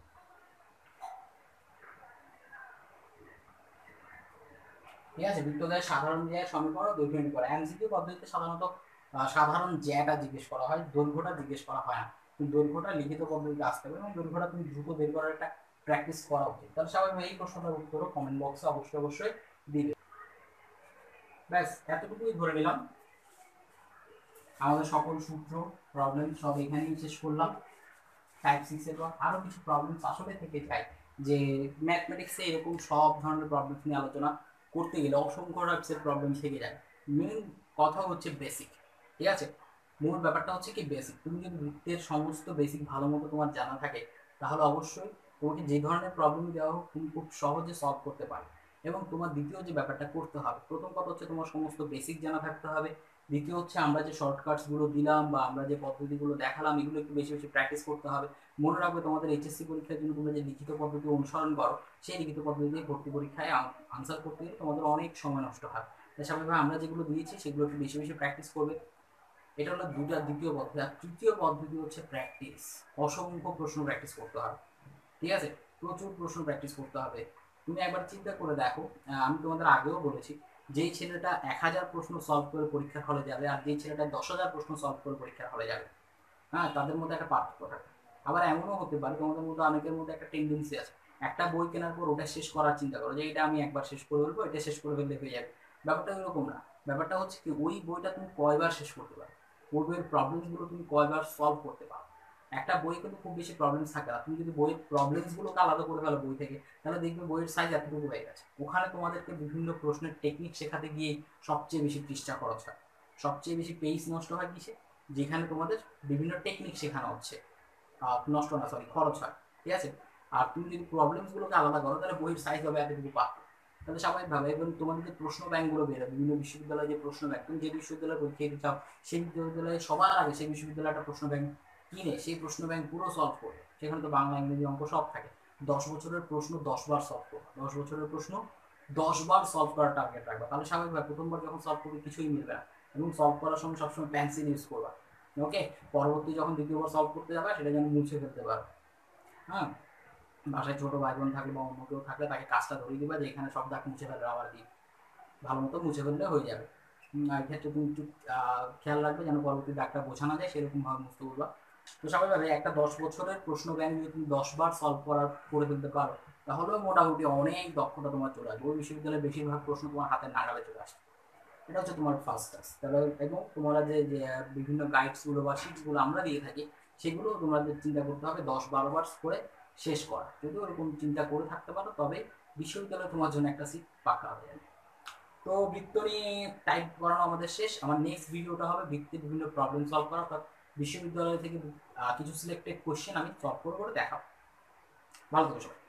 ঠিক আছে, বৃত্তদ্বয়ের সাধারণ জ্যায়ের সমীকরণ ও দৈর্ঘ্য নির্ণয় করা। এমসিকিউ পদ্ধতিতে সাধারণত সাধারণ জ্যাটা জিজ্ঞেস করা হয়, দৈর্ঘ্যটা জিজ্ঞেস করা হয় না। কিন্তু দৈর্ঘ্যটা লিখিত পদ্ধতিতে আসতে হবে এবং দৈর্ঘ্যটা তুমি দ্রুত বের করার একটা প্র্যাকটিস করা উচিত। তাহলে সবাই এই প্রশ্নটার উত্তরও কমেন্ট বক্সে অবশ্যই দিবে। ব্যাস এতটুকুই ধরে নিলাম। আমাদের সকল সূত্র প্রবলেম সব এখানেই শেষ করলাম। টাইপ 6 এর পর আরো কিছু প্রবলেম আসলে থেকে যায়, যে ম্যাথমেটিক্সে এরকম সব ধরনের প্রবলেম নিয়ে আলোচনা করতে গেলে অসংখ্য টাইপসের প্রবলেম থেকে যায়। মেন কথা হচ্ছে বেসিক। ঠিক আছে, মূল ব্যাপারটা হচ্ছে কি বেসিক। তুমি যদি বৃত্তের সমস্ত বেসিক ভালো মতো তোমার জানা থাকে তাহলে অবশ্যই তোমাকে যে ধরনের প্রবলেম দেওয়া হোক তুমি খুব সহজে সলভ করতে পারবে। এবং তোমার দ্বিতীয় যে ব্যাপারটা করতে হবে, প্রথম কথা হচ্ছে তোমার সমস্ত বেসিক জানা থাকতে হবে। দ্বিতীয় হচ্ছে আমরা যে শর্টকাটসগুলো দিলাম বা আমরা যে পদ্ধতিগুলো দেখালাম এগুলো একটু বেশি বেশি প্র্যাকটিস করতে হবে। মনে রাখবে তোমাদের এইচএসসি পরীক্ষার জন্য তোমরা যে লিখিত পদ্ধতি অনুসরণ করো সেই লিখিত পদ্ধতি ভর্তি পরীক্ষায় আনসার করতে গেলে তোমাদের অনেক সময় নষ্ট হয়। তাই স্বাভাবিকভাবে আমরা যেগুলো দিয়েছি সেগুলো একটু বেশি বেশি প্র্যাকটিস করবে। এটা হলো দ্বিতীয় পদ্ধতি। আর তৃতীয় পদ্ধতি হচ্ছে প্র্যাকটিস। অসংখ্য প্রশ্ন প্র্যাকটিস করতে হবে। ঠিক আছে, প্রচুর প্রশ্ন প্র্যাকটিস করতে হবে। তুমি একবার চিন্তা করে দেখো, আমি তোমাদের আগেও বলেছি, যেই ছেলেটা 1000 প্রশ্ন সলভ করে পরীক্ষার হলে যাবে আর যেই ছেলেটা 10,000 প্রশ্ন সলভ করে পরীক্ষার হলে যাবে, হ্যাঁ, তাদের মধ্যে একটা পার্থক্য থাকে। আবার এমনও হতে পারে তোমাদের মধ্যে অনেকের মধ্যে একটা টেন্ডেন্সি আছে, একটা বই কেনার পর ওটা শেষ করার চিন্তা করো যে এটা আমি একবার শেষ করে ফেলবো, এটা শেষ করে ফেললে হয়ে যাবে। ব্যাপারটা এরকম না। ব্যাপারটা হচ্ছে কি, ওই বইটা তুমি কয়বার শেষ করতে পারো, ওই বইয়ের প্রবলেমসগুলো তুমি কয়বার সলভ করতে পারো। একটা বই কিন্তু খুব বেশি প্রবলেমস থাকে না। তুমি যদি বইয়ের প্রবলেমসগুলোকে আলাদা করে ফেলো বই থেকে, তাহলে দেখবে বইয়ের সাইজ এতটুকু হয়ে গেছে। ওখানে তোমাদেরকে বিভিন্ন প্রশ্নের টেকনিক শেখাতে গিয়ে সবচেয়ে বেশি পৃষ্ঠা খরচ হয়, সবচেয়ে বেশি পেজ নষ্ট হয় কিসে, যেখানে তোমাদের বিভিন্ন টেকনিক শেখানো হচ্ছে, নষ্ট না সরি খরচ হয়। ঠিক আছে, আর তুমি যদি প্রবলেমসগুলোকে আলাদা করো তাহলে বইয়ের সাইজ হবে এতটুকু পাবে। তাহলে স্বাভাবিকভাবে এবং তোমাদের যে প্রশ্ন ব্যাংকগুলো বেরোয় বিভিন্ন বিশ্ববিদ্যালয়ে, যে প্রশ্ন ব্যাংক তুমি যে বিশ্ববিদ্যালয়ে পরীক্ষা দিতে চাও সেই বিশ্ববিদ্যালয়ে সবার আগে সেই বিশ্ববিদ্যালয়ে একটা প্রশ্ন ব্যাংক কিনে সেই প্রশ্ন ব্যাংক পুরো সলভ করবে। সেখানে তো বাংলা ইংরেজি অঙ্ক সব থাকে। 10 বছরের প্রশ্ন 10 বার সলভ করবে, 10 বছরের প্রশ্ন 10 বার সলভ করার টার্গেট রাখবে। তাহলে স্বাভাবিকভাবে প্রথমবার যখন সলভ করবে কিছুই মিলবে না এবং সলভ করার সময় সবসময় পেন্সিল ইউজ করবা। ওকে, পরবর্তী যখন দ্বিতীয়বার সলভ করতে যাবে সেটা যেন মুছে ফেলতে পারো। হ্যাঁ, বাসায় ছোট ভাই বোন থাকলে বা অন্য কেউ থাকলে তাকে কাজটা ধরিয়ে দিবা যে এখানে সব দাগ মুছে ফেলে আবার দিয়ে ভালো মতো মুছে ফেললে হয়ে যাবে। আর ক্ষেত্রে তুমি একটু খেয়াল রাখবে যেন পরবর্তী দাগটা বোঝানো যায় সেরকম ভাবে মুছতে বলবা। তো স্বাভাবিকভাবে একটা 10 বছরের প্রশ্ন ব্যাংক যদি তুমি 10 বার সলভ করে ফেলতে পারো তাহলেও মোটামুটি অনেক দক্ষতা তোমার চলে আসবে। ওই বিশ্ববিদ্যালয়ের বেশিরভাগ প্রশ্ন তোমার হাতের নাগালে চলে আসবে। এটা হচ্ছে তোমার ফার্স্ট টাস্ক। তাহলে এবং তোমরা যে বিভিন্ন গাইডসগুলো বা শিটসগুলো আমরা দিয়ে থাকি সেগুলো তোমাদের চিন্তা করতে হবে 10-12 বার করে শেষ করা। যদি ওরকম চিন্তা করে থাকতে পারো তবে বিশ্ববিদ্যালয়ে তোমার জন্য একটা সিট পাকা হয়ে যাবে। তো বৃত্ত নিয়ে টাইপ করানো আমাদের শেষ। আমার নেক্সট ভিডিওটা হবে বৃত্তের বিভিন্ন প্রবলেম সলভ করা, অর্থাৎ বিশ্ববিদ্যালয় থেকে কিছু সিলেক্টেড কোশ্চেন আমি সলভ করে দেখাবো। ভালো থেকো সবাই।